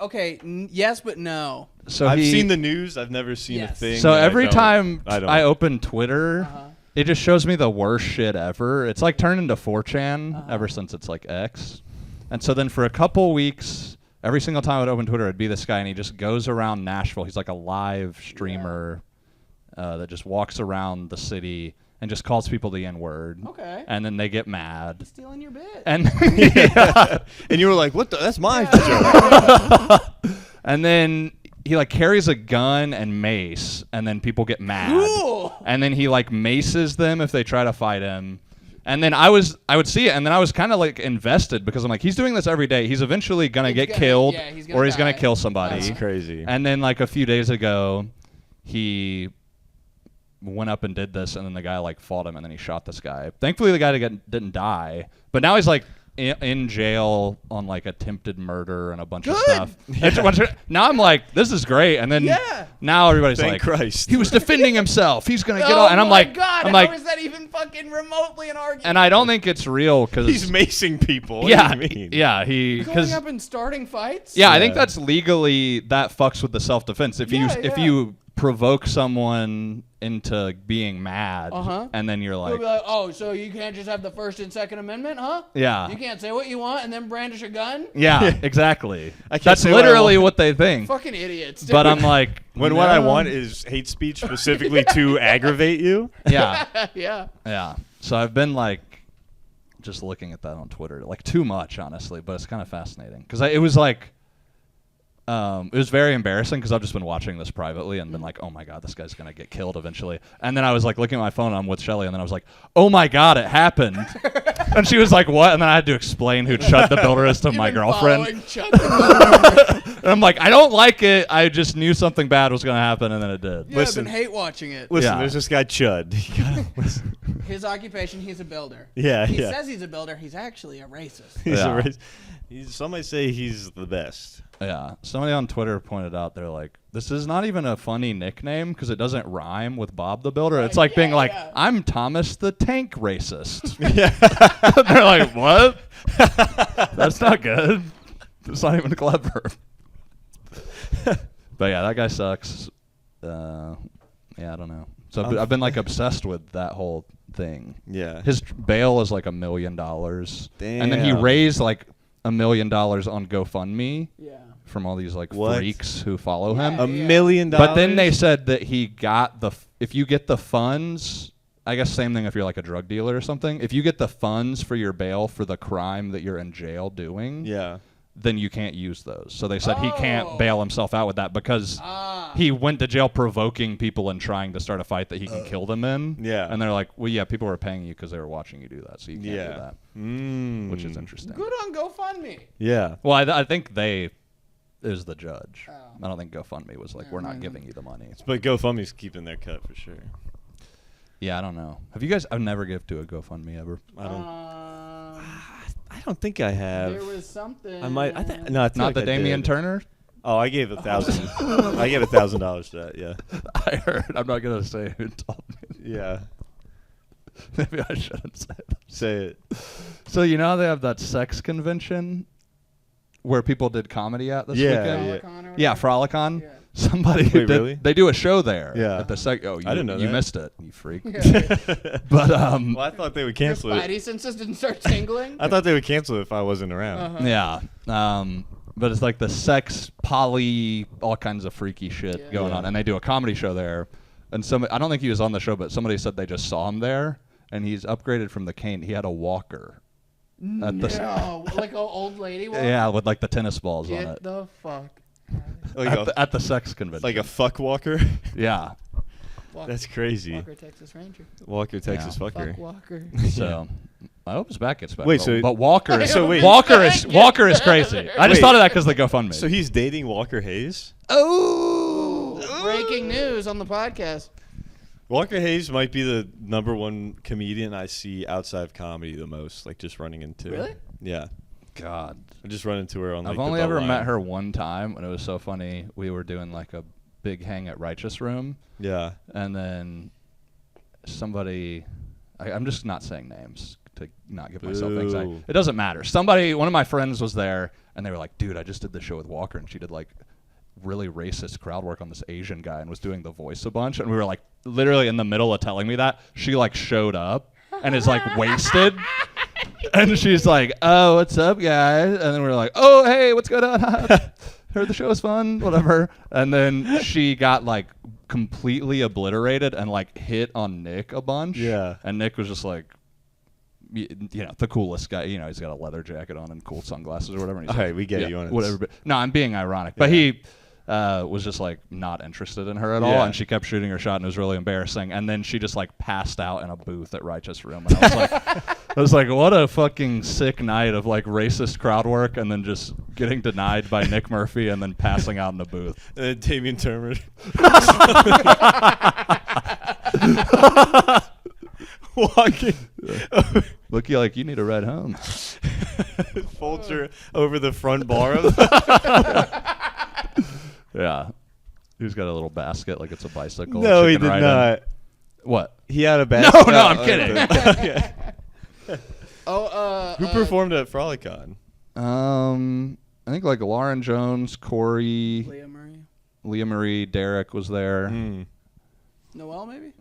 Okay, yes, but no. So I've seen the news. I've never seen a thing. So that every time I don't. open Twitter, it just shows me the worst shit ever. It's like turned into 4chan ever since it's like X. And so then for a couple weeks, every single time I'd open Twitter, it'd be this guy, and he just goes around Nashville. He's like a live streamer that just walks around the city and just calls people the N-word. Okay. And then they get mad. He's stealing your bit. And and you were like, "What? That's my joke." And then he like carries a gun and mace, and then people get mad. Cool. And then he like maces them if they try to fight him. And then I would see it, and then I was kind of like invested because I'm like, he's doing this every day. He's eventually gonna get killed, or he's gonna kill somebody. That's crazy. And then like a few days ago, he went up and did this, and then the guy like fought him, and then he shot this guy. Thankfully, the guy didn't die, but now he's like in jail on like attempted murder and a bunch of stuff. Now I'm like, this is great, and then now everybody's Thank like, Christ. he was defending himself. He's gonna get off, and I'm like, God, how is that even fucking remotely an argument? And I don't think it's real because he's macing people. What yeah, do you mean? yeah, going up and starting fights. Yeah, I think that's legally that fucks with the self-defense. If if you provoke someone into being mad, and then you're like, you'll be like, oh, so you can't just have the First and Second Amendment, huh? Yeah. You can't say what you want and then brandish a gun? Yeah, exactly. I can't That's say what I literally want. what they think. Fucking idiots. Dude. But I'm like, When what I want is hate speech specifically to aggravate you. Yeah. Yeah. So I've been like just looking at that on Twitter, like too much, honestly, but it's kind of fascinating because it was like, it was very embarrassing because I've just been watching this privately and been like, oh my God, this guy's going to get killed eventually. And then I was like looking at my phone, I'm with Shelly, and then I was like, oh my God, it happened. And she was like, what? And then I had to explain who Chud the Builder is to my girlfriend. And I'm like, I don't like it. I just knew something bad was going to happen, and then it did. Yeah, I've been hate watching it. Listen, there's this guy Chud. His occupation, he's a builder. Yeah, he says he's a builder. He's actually a racist. He's a racist. Some might say he's the best. Yeah. Somebody on Twitter pointed out, they're like, this is not even a funny nickname because it doesn't rhyme with Bob the Builder. It's like being like, I'm Thomas the Tank Racist. They're like, what? That's not good. It's not even clever. But yeah, that guy sucks. Yeah, I don't know. So I've been like obsessed with that whole thing. Yeah. His bail is like $1 million. Damn. And then he raised like $1 million on GoFundMe. Yeah. From all these like freaks who follow him. $1 million. But then they said that he got if you get the funds, I guess same thing if you're like a drug dealer or something. If you get the funds for your bail for the crime that you're in jail doing, then you can't use those. So they said he can't bail himself out with that because he went to jail provoking people and trying to start a fight that he can kill them in. Yeah. And they're like, well, yeah, people were paying you because they were watching you do that, so you can't do that. Which is interesting. Good on GoFundMe. Yeah. Well, I think they is the judge. I don't think GoFundMe was like, we're not giving you the money. But GoFundMe's keeping their cut for sure. Yeah, I don't know. Have you guys? I've never give to a GoFundMe ever. I don't think I have. There was something. I might. Not the Damian Turner. Oh, I gave $1,000. I gave $1,000 to that. Yeah. I heard. I'm not gonna say who told me. Yeah. Maybe I shouldn't say that. Say it. So you know how they have that sex convention where people did comedy at this weekend? Yeah, Frolicon. Yeah. Somebody Wait, really? They do a show there. Yeah. At the I didn't know you that. missed it, you freak. But well, I thought they would cancel Your it. spidey senses didn't start tingling. I thought they would cancel it if I wasn't around. Yeah. But it's like the sex, poly, all kinds of freaky shit going on, and they do a comedy show there. And I don't think he was on the show, but somebody said they just saw him there, and he's upgraded from the cane. He had a walker. Like an old lady walker? Yeah, with like the tennis balls on it. Get the fuck. At the sex convention. Like a fuck walker? Yeah. That's crazy. Walker, Texas Ranger. Walker, Texas fucker. Fuck Walker. So, I hope his back gets better. Wait, so but Walker is So wait. Walker is crazy. I just Wait. thought of that because the GoFundMe. So he's dating Walker Hayes? Oh, breaking news on the podcast. Walker Hayes might be the #1 comedian I see outside of comedy the most, like just running into. Really? Yeah. God, I just run into her on like I've the only Belt ever line. met her one time, and it was so funny. We were doing like a big hang at Righteous Room, Yeah. and then somebody, I'm just not saying names to not give myself anxiety. Boo. It doesn't matter. One of my friends was there, and they were like, dude, I just did the show with Walker, and she did like really racist crowd work on this Asian guy and was doing the voice a bunch, and we were like literally in the middle of telling me that. She like showed up and is like wasted. And she's like, oh, what's up, guys? And then we're like, oh, hey, what's going on? Heard the show was fun, whatever. And then she got like completely obliterated and like hit on Nick a bunch. Yeah. And Nick was just like, the coolest guy. He's got a leather jacket on and cool sunglasses or whatever. And he's All like, right, we get you on it. whatever. But, no, I'm being ironic. But he was just like not interested in her at all, Yeah. and she kept shooting her shot, and it was really embarrassing. And then she just like passed out in a booth at Righteous Room, and I was like, what a fucking sick night of like racist crowd work, and then just getting denied by Nick Murphy, and then passing out in the booth. And then Damian Turner. Walking. Look, you like you need a ride home. Folds her over the front bar of Yeah. He's got a little basket like it's a bicycle. No, she he can did ride in. not. What? He had a basket. No, I'm kidding. Okay. Oh, Who performed at Frolicon? I think like Lauren Jones, Corey, Leah Marie, Derek was there. Noelle, maybe?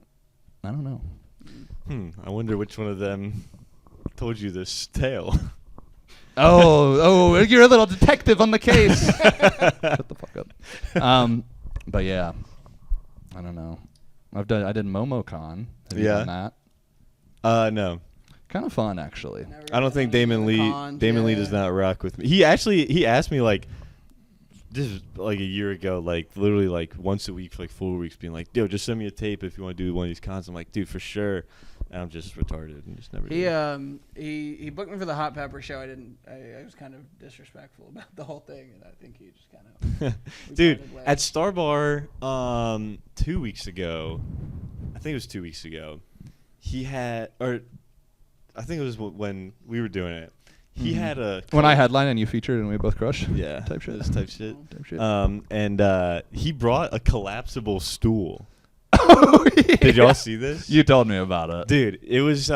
I don't know. I wonder which one of them told you this tale. Oh, you're a little detective on the case. Shut the fuck up. But yeah, I don't know. I did MomoCon. Have you done that? No. Kind of fun, actually. I don't think Damon Lee does not rock with me. He asked me like this is like a year ago, like literally like once a week for like 4 weeks, being like, "Yo, just send me a tape if you want to do one of these cons." I'm like, "Dude, for sure." And I'm just retarded and just never. He booked me for the Hot Pepper show. I was kind of disrespectful about the whole thing, and I think he just kind of. Dude, at Star Bar 2 weeks ago, I think it was 2 weeks ago, he had, or I think it was when we were doing it. He had a when I headlined and you featured and we both crushed. Yeah, type shit. Type shit. Type shit. And he brought a collapsible stool. Oh, yeah. Did y'all see this? You told me about it, dude. It was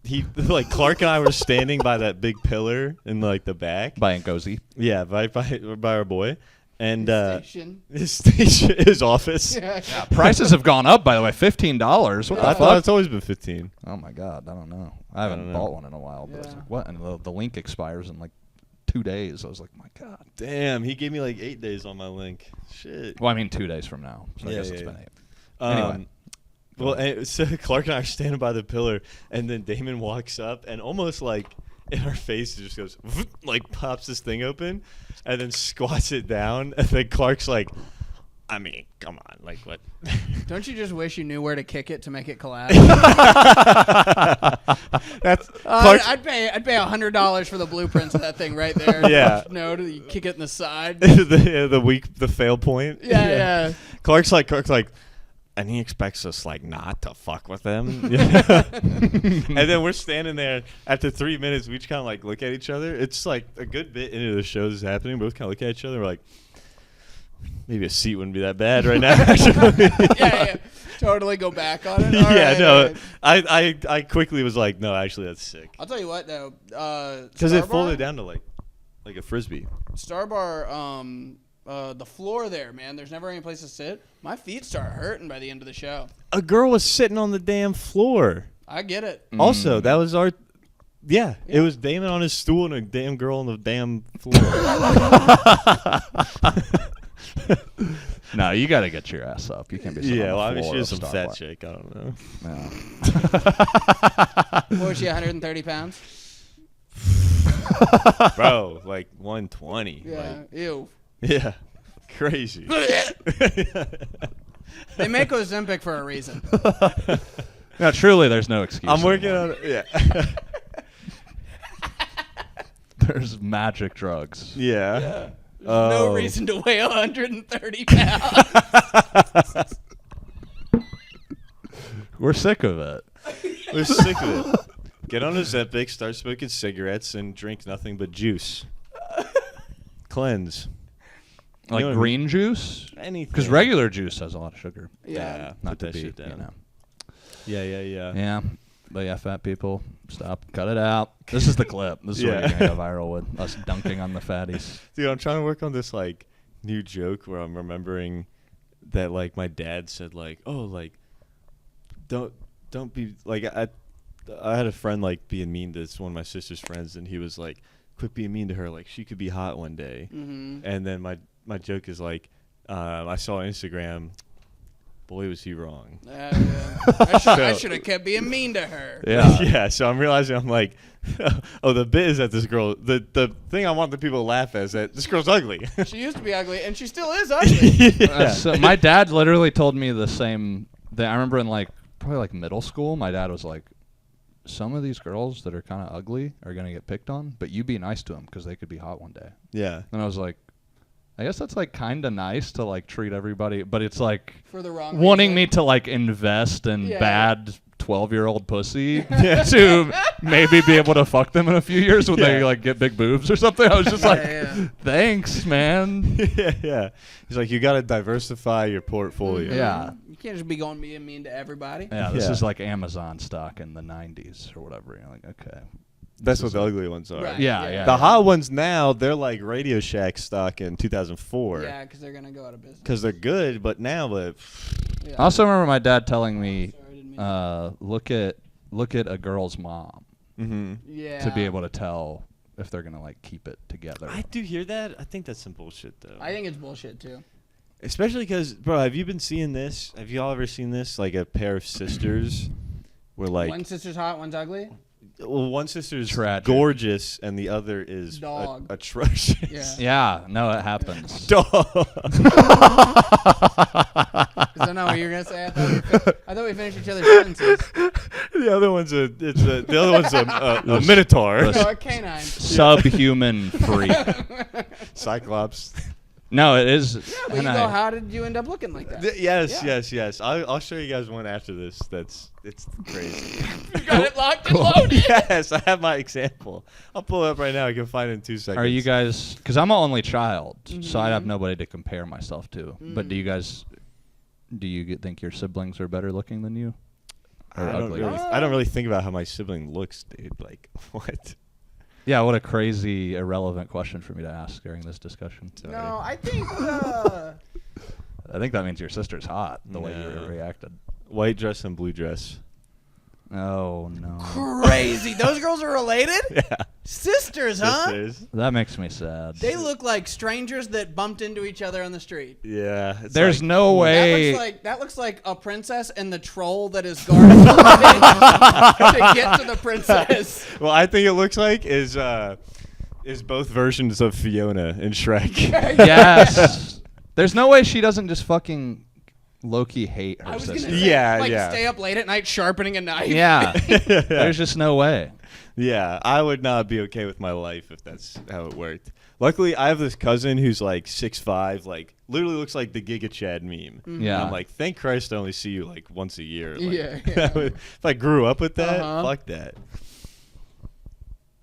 he like Clark and I were standing by that big pillar in like the back by Ngozi. Yeah, by our boy. And his office. Yeah. Prices have gone up, by the way. $15. What the I fuck? thought it's always been 15. Oh my god, I don't know. I haven't bought one in a while, but I was like, what? And the link expires in like 2 days. I was like, my god. Damn, he gave me like 8 days on my link. Shit. Well, I mean 2 days from now. So I guess it's been 8. Anyway. Well, so Clark and I are standing by the pillar, and then Damon walks up and almost like in our face, it just goes like pops this thing open, and then squats it down, and then Clark's like, I mean, come on, like what? Don't you just wish you knew where to kick it to make it collapse? That's I'd pay $100 for the blueprints of that thing right there. Yeah. No, you kick it in the side. the fail point. Yeah. Clark's like, and he expects us like not to fuck with him. And then we're standing there after 3 minutes. We just kind of like look at each other. It's like a good bit into the show is happening. But we kind of look at each other. We're like, maybe a seat wouldn't be that bad right now. Actually. yeah. Totally go back on it. I quickly was like, no, actually that's sick. I'll tell you what though, because it folded down to like a frisbee. Star Bar, the floor there, man. There's never any place to sit. My feet start hurting by the end of the show. A girl was sitting on the damn floor. I get it. Also, that was our. Yeah, it was Damon on his stool and a damn girl on the damn floor. No, you got to get your ass up. You can't be sitting on the floor. I mean, she is some Star fat Bar. chick. I don't know. No. What was she, 130 pounds? Bro, like 120. Yeah. Like, Ew. yeah. Crazy. They make Ozempic for a reason. No, truly, there's no excuse. I'm working anymore. on it. Yeah. There's magic drugs. Yeah. There's no reason to weigh 130 pounds. We're sick of it. We're sick of it. Get on Ozempic, start smoking cigarettes, and drink nothing but juice. Cleanse. Like know what I green juice? Anything. Because regular juice has a lot of sugar. Yeah. Not put to that be, shit down. you know. Yeah. Yeah. But yeah, fat people, stop. Cut it out. This is the clip. This is what you're going to go viral with. Us dunking on the fatties. Dude, I'm trying to work on this, like, new joke where I'm remembering that, like, my dad said, like, oh, like, don't be, like, I had a friend, like, being mean to one of my sister's friends, and he was like, quit being mean to her. Like, she could be hot one day. Mm-hmm. And then my joke is, like, I saw on Instagram, boy, was he wrong. I should have kept being mean to her. Yeah. Yeah, so I'm realizing I'm like, oh, the bit is that this girl, the thing I want the people to laugh at is that this girl's ugly. She used to be ugly, and she still is ugly. Yeah. So my dad literally told me the same thing. I remember in like probably like middle school, my dad was like, some of these girls that are kind of ugly are going to get picked on, but you be nice to them because they could be hot one day. Yeah. And I was like, I guess that's like kind of nice to like treat everybody, but it's like For the wrong wanting reason. me to like invest in Yeah. bad 12-year-old pussy to maybe be able to fuck them in a few years when they Yeah. like get big boobs or something. I was just like, Yeah. thanks, man. Yeah. He's like, you got to diversify your portfolio. Yeah. You can't just be going being mean to everybody. Yeah, this Yeah. is like Amazon stock in the 90s or whatever. You're like, okay. That's what the ugly ones are. Right. Yeah. The hot ones now, they're like Radio Shack stock in 2004. Yeah, because they're gonna go out of business. Because they're good, but now, I also remember my dad telling me, Sorry, I didn't mean look at a girl's mom yeah. to be able to tell if they're gonna like keep it together. I do hear that. I think that's some bullshit, though. I think it's bullshit too. Especially because, bro, have you been seeing this? Have y'all ever seen this? Like a pair of sisters where, like, One sister's hot, one's ugly. well, one sister's Tragic. gorgeous and the other is Dog. atrocious. Yeah. Yeah, no, it happens. Dog. Is that not what you were gonna say? I thought we finished each other's sentences. The other one's a minotaur. No, a canine. Subhuman freak. Cyclops. No, it is. But you go, how did you end up looking like that? Yes. I'll show you guys one after this. It's crazy. You got it locked and loaded. Yes, I have my example. I'll pull it up right now. I can find it in 2 seconds. Are you guys? Because I'm an only child, so I have nobody to compare myself to. But do you guys? Do you think your siblings are better looking than you? Or uglier? I don't really think about how my sibling looks, dude. Like, what? Yeah, what a crazy, irrelevant question for me to ask during this discussion. No, I think. I think that means your sister's hot, the way you No. reacted. White dress and blue dress. Oh, no. Crazy. Those girls are related? Yeah. Sisters, huh? Sisters. That makes me sad. They look like strangers that bumped into each other on the street. Yeah. It's There's like, no way. That looks like a princess and the troll that is guarding to get to the princess. Well, I think it looks like is both versions of Fiona in Shrek. Yes. There's no way she doesn't just fucking low-key hate her I was gonna sister. say, Yeah. stay up late at night sharpening a knife. Yeah. There's just no way. Yeah, I would not be okay with my life if that's how it worked. Luckily, I have this cousin who's like 6'5", like literally looks like the Giga Chad meme. Yeah. I'm like, thank Christ I only see you like once a year. Like, Yeah. if I grew up with that, Uh-huh. fuck that.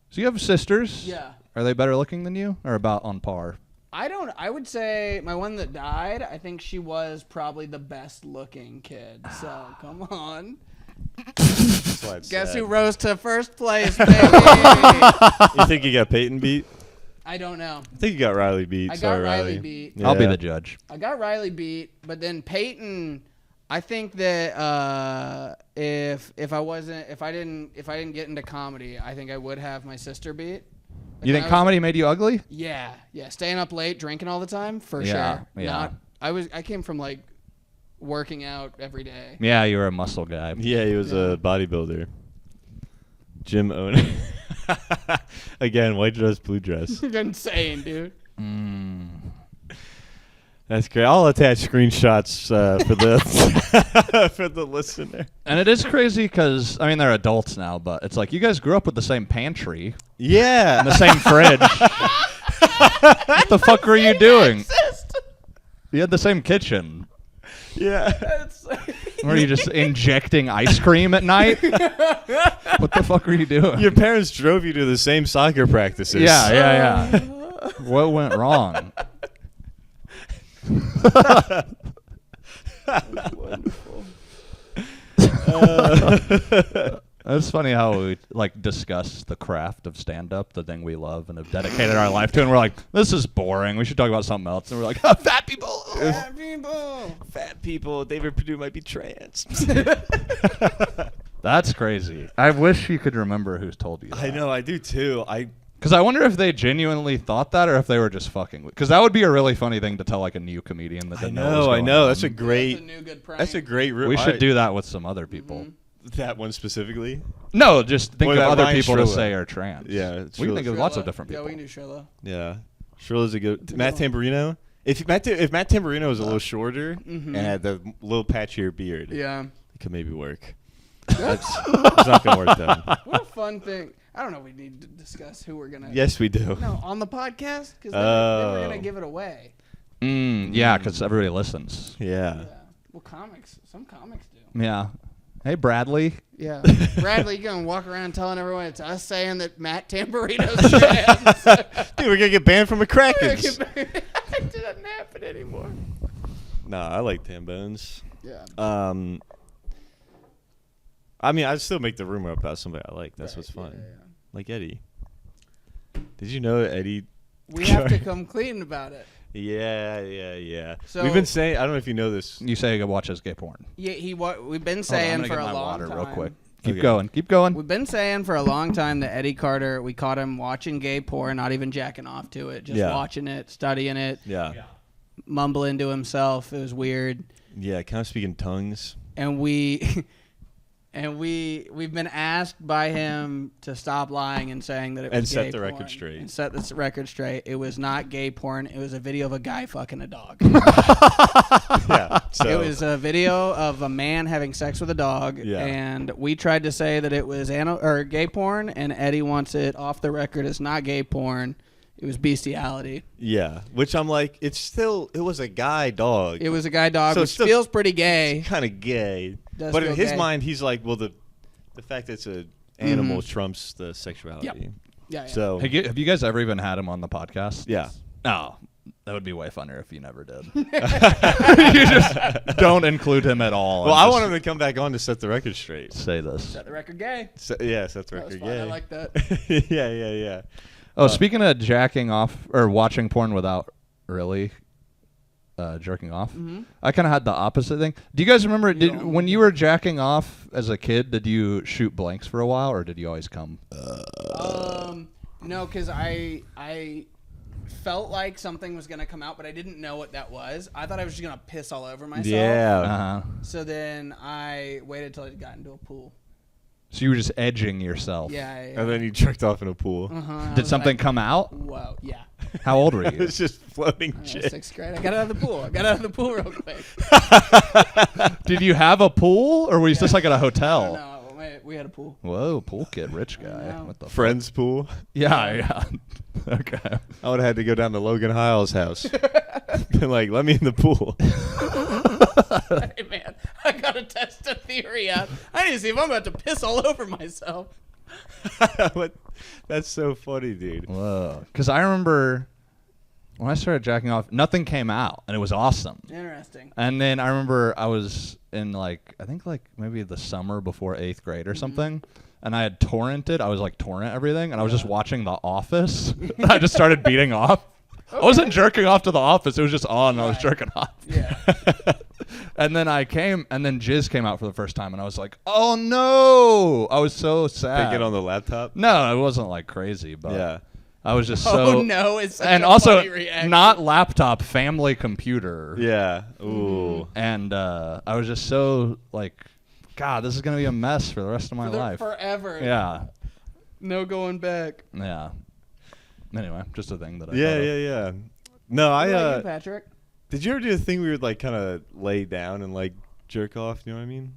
So you have sisters? Yeah. Are they better looking than you, or about on par? I would say my one that died, I think she was probably the best looking kid. So, come on. That's why it's Guess sad. who rose to first place, baby? You think you got Peyton beat? I don't know. I think you got Riley beat. I got Sorry, Riley beat. I'll be Yeah. the judge. I got Riley beat, but then Peyton, I think that if I didn't get into comedy, I think I would have my sister beat. Like You when think I was- comedy made you ugly? Yeah, staying up late, drinking all the time, for Yeah, sure. yeah. I came from like working out every day. Yeah, you were a muscle guy. Yeah, he was a bodybuilder. Gym owner. Again, white dress, blue dress. Insane, dude. That's great. I'll attach screenshots for the for the listener. And it is crazy because, I mean, they're adults now, but it's like you guys grew up with the same pantry Yeah. and the same fridge. What the fuck were you doing? You had the same kitchen. Yeah. Were you just injecting ice cream at night? What the fuck were you doing? Your parents drove you to the same soccer practices. Yeah. What went wrong? That's wonderful. It's funny how we discuss the craft of stand-up, the thing we love and have dedicated our life to, and we're like, this is boring. We should talk about something else. And we're like, fat people. Fat people. Fat people. David Perdue might be trans. That's crazy. I wish you could remember who's told you that. I know. I do too. Because I wonder if they genuinely thought that or if they were just fucking. Because that would be a really funny thing to tell like a new comedian that didn't know what was going on. That's a great. That's a new good prank. That's a great. We should do that with some other people. Mm-hmm. That one specifically. No, just think Or of that other Ryan people to Shrillo. say are trans. Yeah, we can think of lots of Shrilla. different people. Yeah, we can do Shrilla. Yeah, Shrilla's a good. Matt Tamburino. If Matt Tamburino was a little shorter and had the little patchier beard, Yeah. it could maybe work. It's not gonna work though. What a fun thing. I don't know. We need to discuss who we're gonna. Yes, we do. No, on the podcast because then we're Oh. gonna give it away. Yeah, because everybody listens. Yeah. Yeah. Well, some comics do. Yeah. Hey, Bradley. Yeah. Bradley, you gonna walk around telling everyone it's us saying that Matt Tamburino's trans? Dude, we're gonna get banned from the Krakens. It doesn't happen anymore. Nah, I like Tambones. Yeah. I mean, I'd still make the rumor up about somebody I like. That's Right, what's fun. yeah. Like Eddie. Did you know Eddie? We have to come clean about it. Yeah. So- We've been saying. I don't know if you know this. You say you watches gay porn. Yeah, we've been Hold on, saying I'm gonna for get a my long water time. real quick. Keep Okay. going. Keep going. We've been saying for a long time that Eddie Carter, we caught him watching gay porn, not even jacking off to it, just Yeah. watching it, studying it, Yeah. mumbling to himself. It was weird. Yeah. Kind of speaking tongues. And we've been asked by him to stop lying and saying that it was And set gay the record porn. straight. And set the record straight. It was not gay porn. It was a video of a guy fucking a dog. Yeah. So It was a video of a man having sex with a dog, Yeah. and we tried to say that it was gay porn, and Eddie wants it off the record. It's not gay porn. It was bestiality. Yeah. Which I'm like, it was a guy dog. It was a guy dog, So which it's still- feels pretty gay. Kind of gay. Does But in feel his gay. mind, he's like, well, the fact that it's an animal trumps the sexuality. Yep. Yeah. So Hey, have you guys ever even had him on the podcast? yeah. Oh, that would be way funner if you never did. You just don't include him at all. Well, and I just want him to come back on to set the record straight. say this. Set the record gay. Yeah, set the That was record. fun. Yeah. I like that. yeah. Oh, speaking of jacking off or watching porn without really jerking off, I kind of had the opposite thing. Do you guys remember when you were jacking off as a kid? Did you shoot blanks for a while, or did you always come? No, because I felt like something was gonna come out, but I didn't know what that was. I thought I was just gonna piss all over myself. Yeah. So then I waited till I got into a pool. So you were just edging yourself. Yeah. And then you jerked off in a pool. Did something come out? Whoa. Yeah. How old were you? It's just floating I was shit. 6th grade. I got out of the pool real quick. Did you have a pool, or were you just like at a hotel? No, we had a pool. Whoa, pool kid, rich guy. know. What the fuck? Friends pool. Yeah. Okay. I would have had to go down to Logan Hiles' house. Been like, let me in the pool. Hey man, I gotta test a theory out. I need to see if I'm about to piss all over myself. That's so funny, dude. Whoa. Because I remember when I started jacking off, nothing came out, and it was awesome. Interesting. And then I remember I was in I think maybe the summer before 8th grade or something. And I had torrented. I was like torrent everything, and I was just watching The Office. I just started beating off. I wasn't jerking off to The Office. It was just on, and I was jerking off. Yeah. And then and then Jizz came out for the first time, and I was like, oh no! I was so sad. Take it on the laptop. No, it wasn't like crazy, but Yeah. I was just so. Oh no! It's such and a also funny reaction. not laptop, family computer. Yeah. Ooh. And I was just so like, God, this is gonna be a mess for the rest of my life. Forever. Yeah. No going back. Yeah. Anyway, just a thing that I. Yeah. No, What about I. you, Patrick? Did you ever do the thing where you would like kind of lay down and like jerk off? You know what I mean?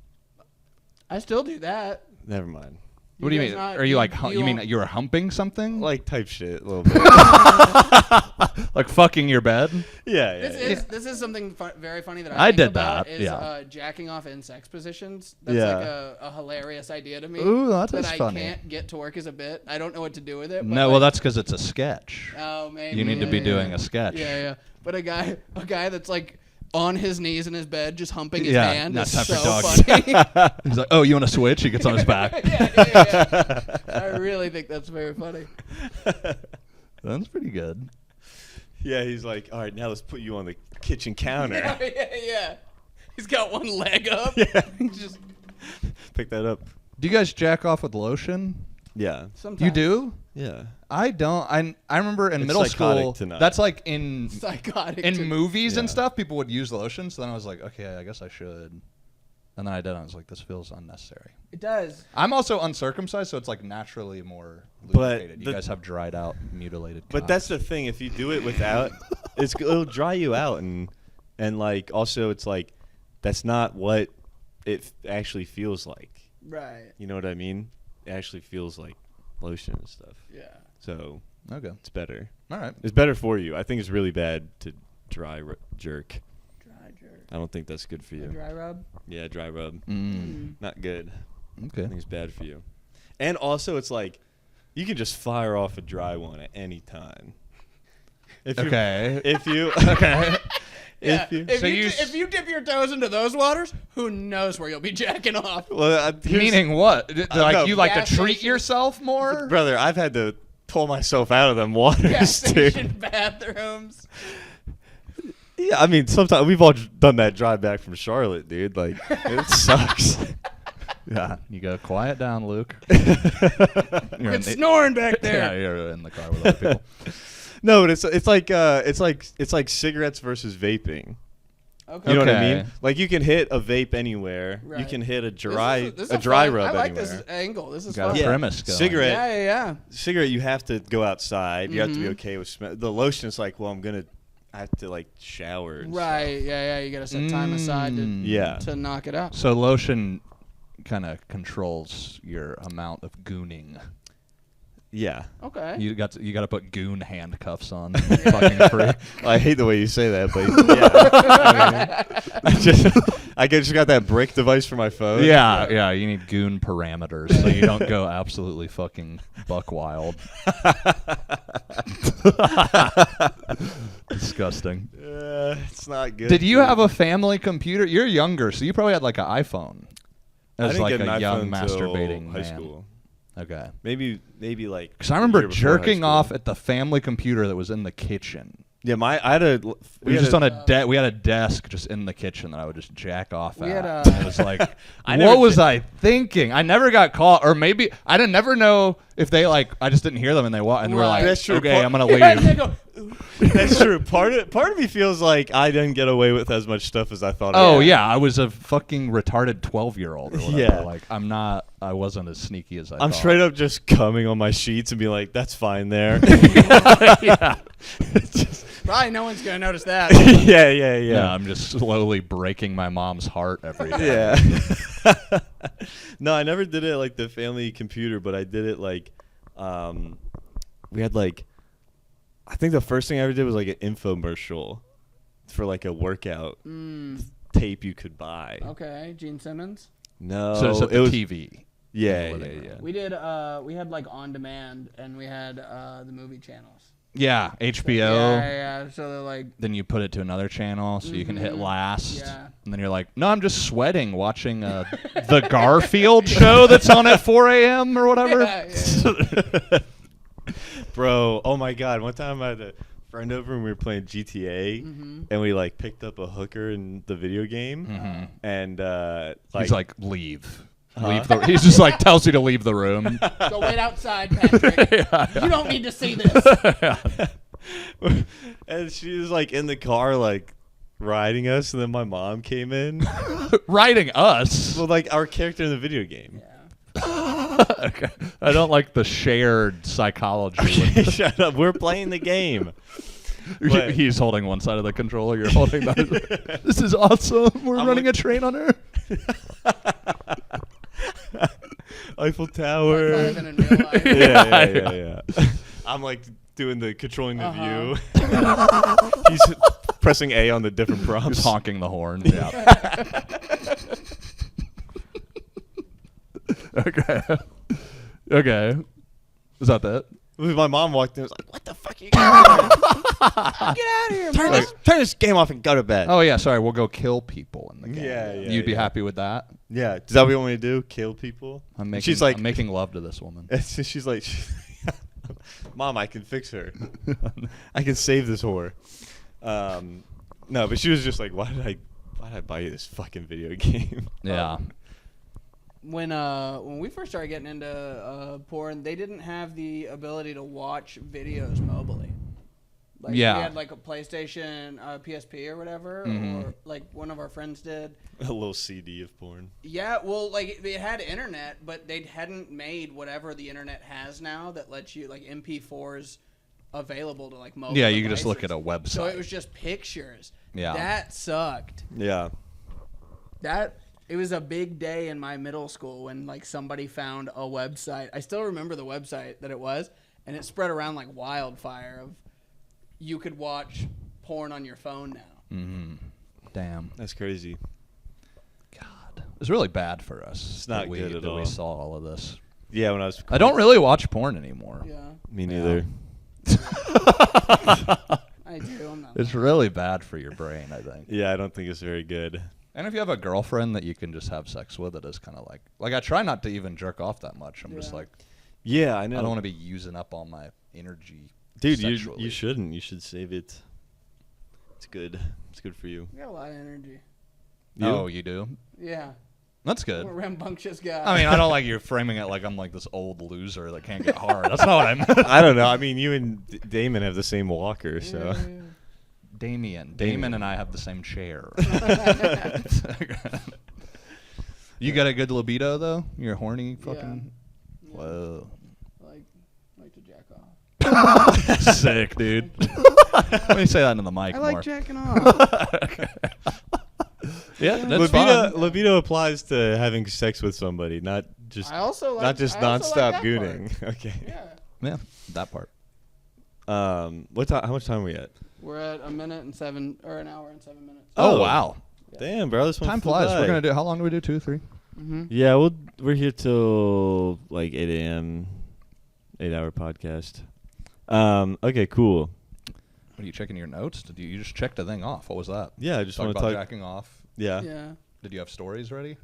I still do that. Never mind. What do you mean? Are you like you mean you were humping something? Like type shit a little bit. Like fucking your bed? Yeah. This is something very funny that I think did about that, is jacking off in sex positions. That's like a hilarious idea to me. Ooh, that is I funny. can't get to work as a bit. I don't know what to do with it. But No, well that's because it's a sketch. Oh, maybe. You need to be doing a sketch. Yeah. But a guy that's like on his knees in his bed, just humping his Yeah, hand. not Is time for so dogs. funny. He's like, oh, you want to switch? He gets on his back. yeah. I really think that's very funny. That's pretty good. Yeah, he's like, all right, now let's put you on the kitchen counter. Yeah. He's got one leg up. Yeah. Just Pick that up. Do you guys jack off with lotion? Yeah. sometimes. You do? Yeah. I don't. I remember in It's middle psychotic school. to not. That's like in Psychotic. movies and Yeah. stuff. People would use lotion. So then I was like, okay, I guess I should. And then I did. And I was like, this feels unnecessary. It does. I'm also uncircumcised, so it's like naturally more But lubricated. You guys have dried out, mutilated. But cocks. that's the thing. If you do it without, it'll dry you out, and like also it's like that's not what it actually feels like. Right. You know what I mean? It actually feels like lotion and stuff. Yeah. So okay. it's better. All right. It's better for you. I think it's really bad to dry jerk. Dry jerk. I don't think that's good for A you. dry rub. Yeah, dry rub. Mm. Not good. I Okay. think it's bad for you. And also, it's like you can just fire off a dry one at any time. If you- Okay. If you Okay. Yeah. if If you dip your toes into those waters, who knows where you'll be jacking off? well, Meaning what? Like no, you like to gas treat station. yourself more? brother, I've had to pull myself out of them waters, Gas dude. station bathrooms. Yeah, I mean, sometimes we've all done that drive back from Charlotte, dude. Like, it sucks. Yeah. You go quiet down, Luke. You're It's snoring back there. Yeah, you're in the car with other people. No, but it's like cigarettes versus vaping. Okay. You know what I Okay. mean? Like you can hit a vape anywhere. You Right. can hit a dry This is a dry fun. rub I like anywhere. this angle. This is Got fun. a premise going. Cigarette. Yeah. Cigarette, you have to go outside. You have to be Mhm. okay with smell. The lotion is like, well, I have to like shower. And Right. Yeah. You gotta set time aside Mm. Yeah. to knock it out. So lotion kind of controls your amount of gooning. stuff. Yeah. Okay. You got to put goon handcuffs on. Fucking free. I hate the way you say that, but yeah. I just got that brick device for my phone. Yeah. You need goon parameters so you don't go absolutely fucking buck wild. Disgusting. It's not good. Did you have a family computer? You're younger, so you probably had like an iPhone. I As didn't like get an a young iPhone till masturbating high man. school. Okay. Maybe like. Because I a remember year before high jerking school. off at the family computer that was in the kitchen. Yeah, I had a. We were just on a we had a desk just in the kitchen that I would just jack off We at. had And it was like, I never what was did- I thinking? I never got caught, or maybe I didn't never know if they like. I just didn't hear them, and they walked, and we're Right. like, That's true. okay, I'm gonna Yeah, leave. they go, That's true. Part of me feels like I didn't get away with as much stuff as I thought. Oh I did. yeah, I was a fucking retarded 12-year-old or whatever. Yeah. Like I wasn't as sneaky as I I'm thought. straight up just coming on my sheets and be like, "That's fine there." Yeah. probably no one's gonna notice that. yeah. Yeah, I'm just slowly breaking my mom's heart every day. Yeah. No, I never did it like the family computer, but I did it like, we had like, I think the first thing I ever did was like an infomercial for like a workout tape you could buy. Okay, Gene Simmons. No, So it's at the it was TV. Yeah. We did. We had like on demand, and we had the movie channels. Yeah, HBO. Yeah. So they're like, Then you put it to another channel so you can hit last. Yeah. And then you're like, no, I'm just sweating watching the Garfield show that's on at 4 a.m. or whatever. yeah. Bro, oh my God! One time I had a friend over and we were playing GTA, and we like picked up a hooker in the video game, and He's like, leave. Leave the. He's just like tells you to leave the room. Go wait outside, Patrick. You don't need to see this. and she was like in the car like riding us, and then my mom came in. Writing us. Well, like our character in the video game. Okay. I don't like the shared psychology. Okay, shut up. We're playing the game. He's holding one side of the controller. You're holding the other. This is awesome. We're running a train on Earth. Eiffel Tower. High-fiving in real life. Yeah. I'm like doing the controlling the view. He's pressing A on the different prompts. He's honking the horn. Yeah. Okay. Is that that? My mom walked in and was like, what the fuck are you doing? Get out of here, man. Turn this game off and go to bed. Oh yeah, sorry. We'll go kill people in the game. Yeah. You'd be happy with that? Yeah. Is that what you want me to do? Kill people? I'm making. She's like, I'm making love to this woman. she's like, Mom, I can fix her. I can save this whore. No, but she was just like, why did I buy you this fucking video game? Yeah. When we first started getting into porn, they didn't have the ability to watch videos mobily. Like we had like a PlayStation, PSP or whatever, or like one of our friends did. A little CD of porn. Yeah, well, like it had internet, but they hadn't made whatever the internet has now that lets you like MP4s available to like mobile. Yeah, you can devices. just look at a website. So it was just pictures. Yeah, that sucked. Yeah, it was a big day in my middle school when like somebody found a website. I still remember the website that it was, and it spread around like wildfire. Of you could watch porn on your phone now. Mm-hmm. Damn, that's crazy. God, it's really bad for us. It's not good at all. We saw all of this. Yeah, when I don't really watch porn anymore. Yeah, me neither. I do. I'm not. It's really bad for your brain, I think. Yeah, I don't think it's very good. And if you have a girlfriend that you can just have sex with, it is kind of like I try not to even jerk off that much. I'm just like, yeah, I know. I don't want to be using up all my energy. Dude, you shouldn't. You should save it. It's good. It's good for you. You got a lot of energy. You? Oh, you do? Yeah. That's good. I'm a rambunctious guy. I mean, I don't like you're framing it like I'm like this old loser that can't get hard. That's not what I meant. I don't know. I mean, you and Damon have the same walker, so. Yeah. Damon and I have the same chair. You got a good libido though? You're a horny fucking. Yeah. Whoa. Like to jack off. Sick, dude. Let me say that into the mic I more. like jacking off. Yeah, that's fine. Libido applies to having sex with somebody, not just nonstop gooning. Okay. Yeah, that part. How much time are we at? We're at an hour and 7 minutes. Oh wow. Yeah. Damn, bro, this one time flies. We're gonna do. How long do we do? 2, 3? Mm-hmm. Yeah, we're here till like 8 a.m. 8-hour podcast. Okay, cool. What are you checking your notes? Did you just check the thing off? What was that? Yeah, I just want to about talk. Jacking off. Yeah. Yeah. Did you have stories ready?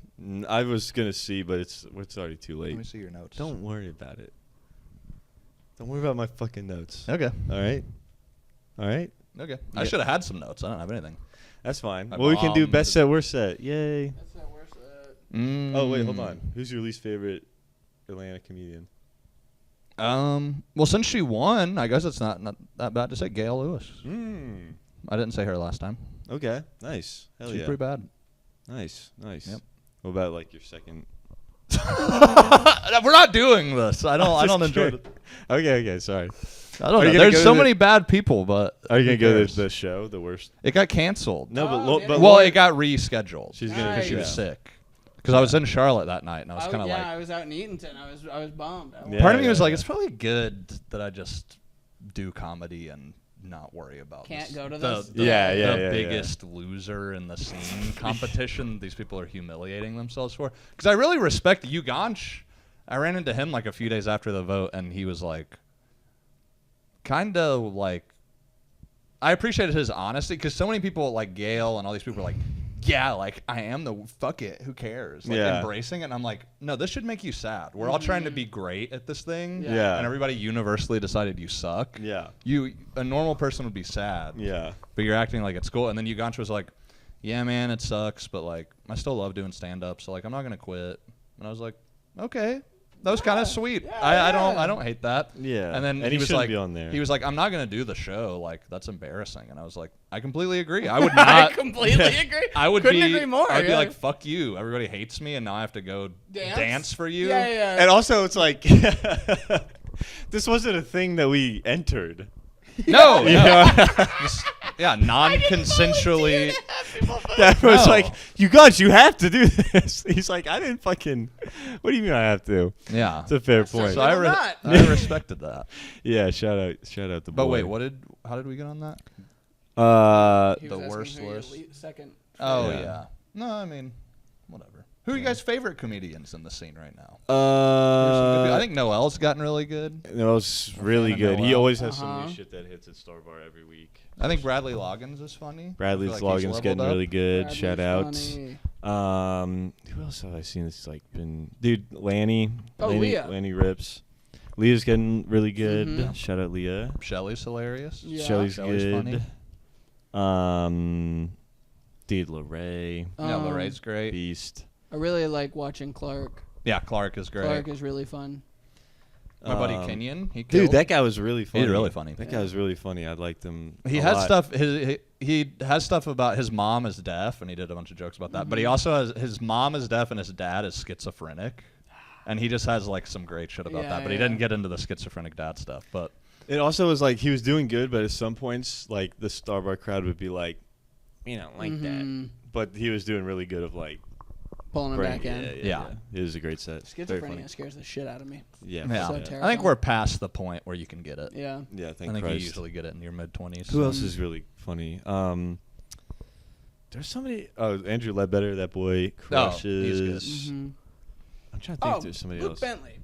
I was gonna see, but it's already too late. Let me see your notes. Don't worry about it. Don't worry about my fucking notes. Okay. All right. Okay. Yeah. I should have had some notes. I don't have anything. That's fine. Well, we can do best set, worst set. Yay. That's that worst set. Oh wait, hold on. Who's your least favorite Atlanta comedian? Well, since she won, I guess it's not that bad to say Gail Lewis. I didn't say her last time. Okay. Nice. Hell She's yeah. pretty bad. Nice. Yep. What about like your second? We're not doing this. I don't enjoy it. Okay. Sorry. I don't know. There's so many bad people, but are you gonna go to the show? The worst. It got canceled. No, well, it got rescheduled. She's gonna because she was sick. Because I was in Charlotte that night, and I was kind of like, I was out in Eatonton. I was bummed. Part of me was like, it's probably good that I just do comedy and not worry about go to this. The biggest loser in the scene competition. These people are humiliating themselves for. Because I really respect Uganch. I ran into him like a few days after the vote, and he was like, kind of like, I appreciated his honesty because so many people like Gail and all these people are like, yeah, like I am the fuck it, who cares? Like embracing it. And I'm like, no, this should make you sad. We're all trying to be great at this thing. Yeah. And everybody universally decided you suck. Yeah. A normal person would be sad. Yeah. But you're acting like it's cool. And then Uganch was like, yeah, man, it sucks, but like I still love doing stand up, so like I'm not gonna quit. And I was like, okay. That was kind of sweet. I don't hate that. Yeah. And then he was shouldn't like, be on there. he was like, I'm not gonna do the show. Like that's embarrassing. And I was like, I completely agree. I would not. I completely agree. Couldn't agree more. I'd be like, fuck you. Everybody hates me, and now I have to go dance for you. Yeah. And also, it's like this wasn't a thing that we entered. No, Yeah. yeah, non-consensually. That was No. like, you guys, you have to do this. He's like, I didn't fucking. What do you mean I have to? Yeah. It's a fair point. So not. I respected that. Yeah, shout out the But boy. wait, how did we get on that? He The was asking worst who your list. Second. Oh Yeah. yeah. No, I mean, whatever. Who are you guys' favorite comedians in the scene right now? I think Noel's gotten really good. It was really fan of good. He Noel. always has some Uh-huh. new shit that hits at Star Bar every week. I think Bradley Loggins is funny. Bradley's I feel like he's Loggins getting leveled up. really good. Bradley's Shout out. funny. Who else have I seen that's like been? Dude, Lanny. Oh, Lanny, Leah. Lanny rips. Leah's getting really good. Mhm. Shout out Leah. Shelley's hilarious. Yeah. Shelly's Shelley's good. funny. Dude, Lorray, Yeah, Lorraine's great. Beast. I really like watching Clark. Yeah, Clark is great. Clark is really fun. My buddy Kenyon, he Dude, killed. that guy was really funny. He's really funny. That guy was really funny. I liked him. He a has lot. stuff. He has stuff about his mom is deaf, and he did a bunch of jokes about that. But he also has his mom is deaf and his dad is schizophrenic, and he just has like some great shit about Yeah, that. But he yeah. didn't get into the schizophrenic dad stuff. But It also was like he was doing good, but at some points, like the Star Bar crowd would be like, "We don't like that." Mhm. But he was doing really good of like Pulling him bringing- back in. Yeah. It was a great set. Very funny. Schizophrenia scares the shit out of me. Yeah. yeah, So I terrifying. think we're past the point where you can get it. Yeah. Yeah. I Thank think Christ. you usually get it in your mid-20s. Who else is really funny? There's somebody. Oh, Andrew Ledbetter. That boy crushes. he's good. Mm-hmm. I'm trying to think Oh, if there's somebody Luke else. Bentley.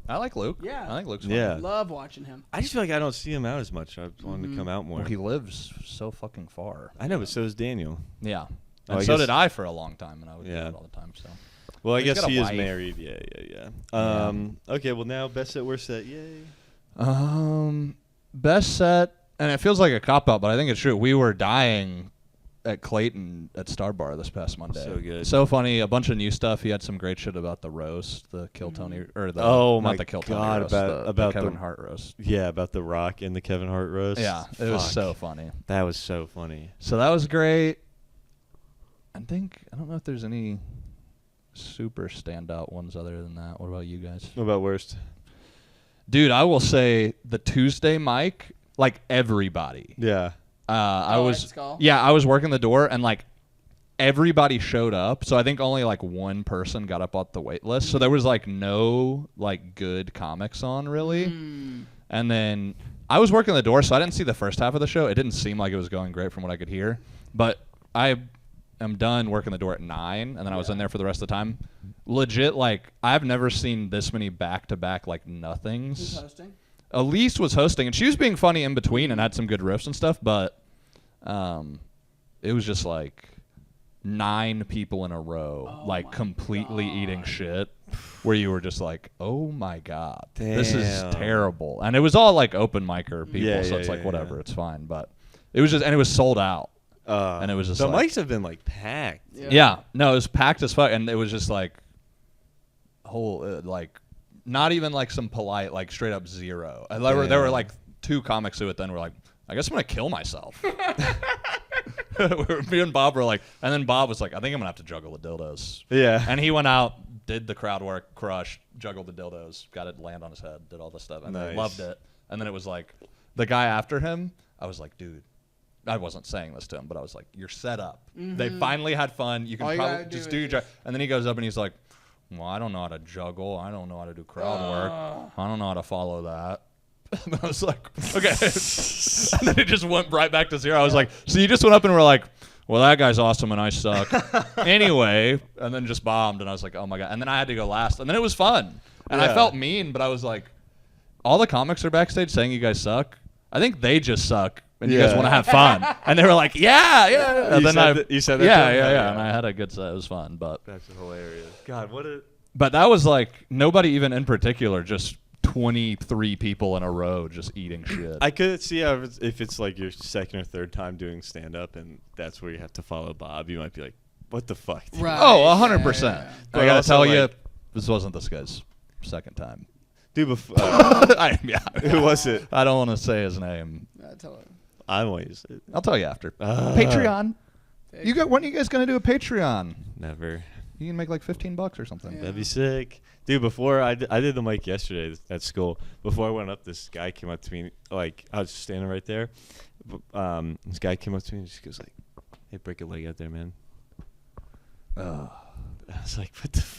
I like Luke. Yeah. I think Luke's funny. Yeah. Love watching him. I just feel like I don't see him out as much. I want him to come out more. Well, he lives so fucking far. I know, but so is Daniel. Yeah. Oh, And I so guess- did I for a long time, and I would do Yeah. it all the time. So Well, I He's guess got a he is wife. married. Yeah. Okay, well now best set, worst set. Yay. best set, and it feels like a cop out, but I think it's true. We were dying at Clayton at Star Bar this past Monday. So good. So funny. A bunch of new stuff. He had some great shit about the roast, the Kill Tony, or the Oh not my the Kill Tony God, roast, about the Kevin the- Hart roast. Yeah, about the Rock and the Kevin Hart roast. Yeah, it was Fuck. so funny. That was so funny. So that was great. I don't know if there's any super standout ones other than that. What about you guys? What about worst? Dude, I will say the Tuesday mic, like everybody. Yeah. I Oh, was at Skull? yeah, I was working the door and like everybody showed up. So I think only like one person got up off the wait list. So there was like no like good comics on really. And then I was working the door, so I didn't see the first half of the show. It didn't seem like it was going great from what I could hear. But I am done working the door at 9, and then I was in there for the rest of the time. Legit, like I've never seen this many back-to-back like nothings. Who's hosting? Elise was hosting, and she was being funny in between and had some good riffs and stuff, but it was just like 9 people in a row, like completely eating shit, where you were just like, oh my God, this is Damn. terrible. And it was all like open micer people, Yeah, so yeah, it's like yeah, whatever, yeah. it's fine. But it was just, and it was sold out. And it was just the like, mics have been like packed. yeah, no, it was packed as fuck, and it was just like like not even like some polite, like straight up zero. And there were like 2 comics who at then were like, I guess I'm gonna kill myself. Me and Bob were like, and then Bob was like, I think I'm gonna have to juggle the dildos. Yeah. And he went out, did the crowd work, crushed, juggled the dildos, got it land on his head, did all this stuff, and Nice. then loved it. And then it was like, the guy after him, I was like, dude. I wasn't saying this to him, but I was like, "You're set up. They finally had fun. You can All you probably gotta do just is do your just- job." And then he goes up and he's like, "Well, I don't know how to juggle. I don't know how to do crowd work. I don't know how to follow that." And I was like, "Okay." And then it just went right back to zero. I was like, "So you just went up and were like, well, that guy's awesome and I suck." Anyway, and then just bombed. And I was like, "Oh my God." And then I had to go last. And then it was fun. And I Yeah. felt mean, but I was like, all the comics are backstage saying you guys suck. I think they just suck. And you guys Yeah. want to have fun. And they were like, yeah. And You said that- you said that yeah, to him? yeah, Oh, yeah. yeah. And I had a good set. It was fun. But That's hilarious. God, what a. but that was like, nobody even in particular, just 23 people in a row just eating shit. I could see how if it's like your second or third time doing stand up and that's where you have to follow Bob, you might be like, what the fuck? dude?" Right. Oh, Yeah, 100%. yeah, yeah. I But gotta also, tell you, like- this wasn't this guy's second time. Dude, before, who was it? I don't want to say his name. Tell her. I'm always I'll tell you after. Patreon. When are you guys gonna do a Patreon? never. You can make like $15 or something. Yeah. That'd be sick. Dude, before I did the mic yesterday at school. Before I went up, this guy came up to me. Like, I was just standing right there. This guy came up to me and just goes like, "Hey, break a leg out there, man." I was like,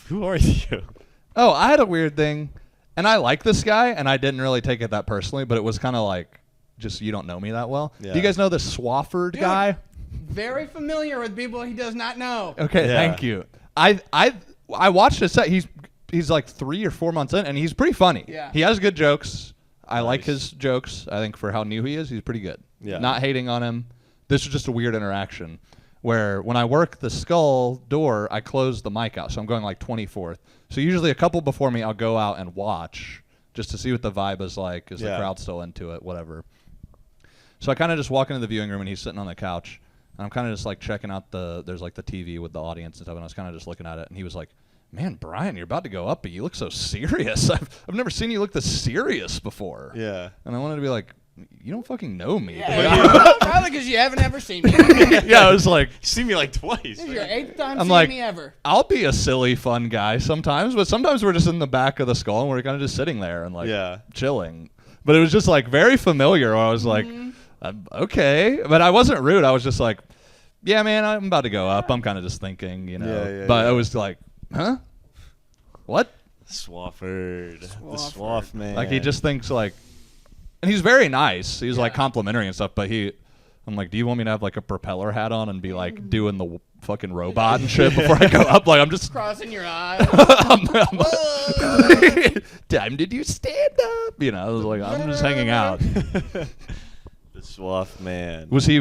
who are you? Oh, I had a weird thing. And I like this guy, and I didn't really take it that personally, but it was kind of like, just you don't know me that well. Yeah. Do you guys know this Swafford guy? Very familiar with people he does not know. Okay, thank you. I watched his set. He's like 3 or 4 months in, and he's pretty funny. Yeah. He has good jokes. I like his jokes. I think for how new he is, he's pretty good. Yeah. Not hating on him. This was just a weird interaction where when I work the Skull door, I close the mic out. So I'm going like 24th. So usually a couple before me, I'll go out and watch just to see what the vibe is like. Is the crowd still into it? Whatever. So I kind of just walk into the viewing room, and he's sitting on the couch. And I'm kind of just like checking out there's like the TV with the audience and stuff. And I was kind of just looking at it. And he was like, "Man, Brian, you're about to go up, but you look so serious. I've never seen you look this serious before." Yeah. And I wanted to be like, "You don't fucking know me." Yeah, probably because you haven't ever seen me. Yeah, I was like, "You see me like twice." This is your 8th time I'm seeing like, me ever. I'll be a silly, fun guy sometimes, but sometimes we're just in the back of the Skull and we're kind of just sitting there and like chilling. But it was just like very familiar. I was like, okay. But I wasn't rude. I was just like, "Yeah, man, I'm about to go up." I'm kind of just thinking, you know. But I was like, huh? What? Swafford. The Swaff man. Like he just thinks like, and he's very nice. He's like complimentary and stuff, but I'm like, "Do you want me to have like a propeller hat on and be like doing the fucking robot and shit before I go up?" Like I'm just crossing your eyes. Time did you stand up? You know, I was like, I'm just hanging out. The Swaff man. Was he?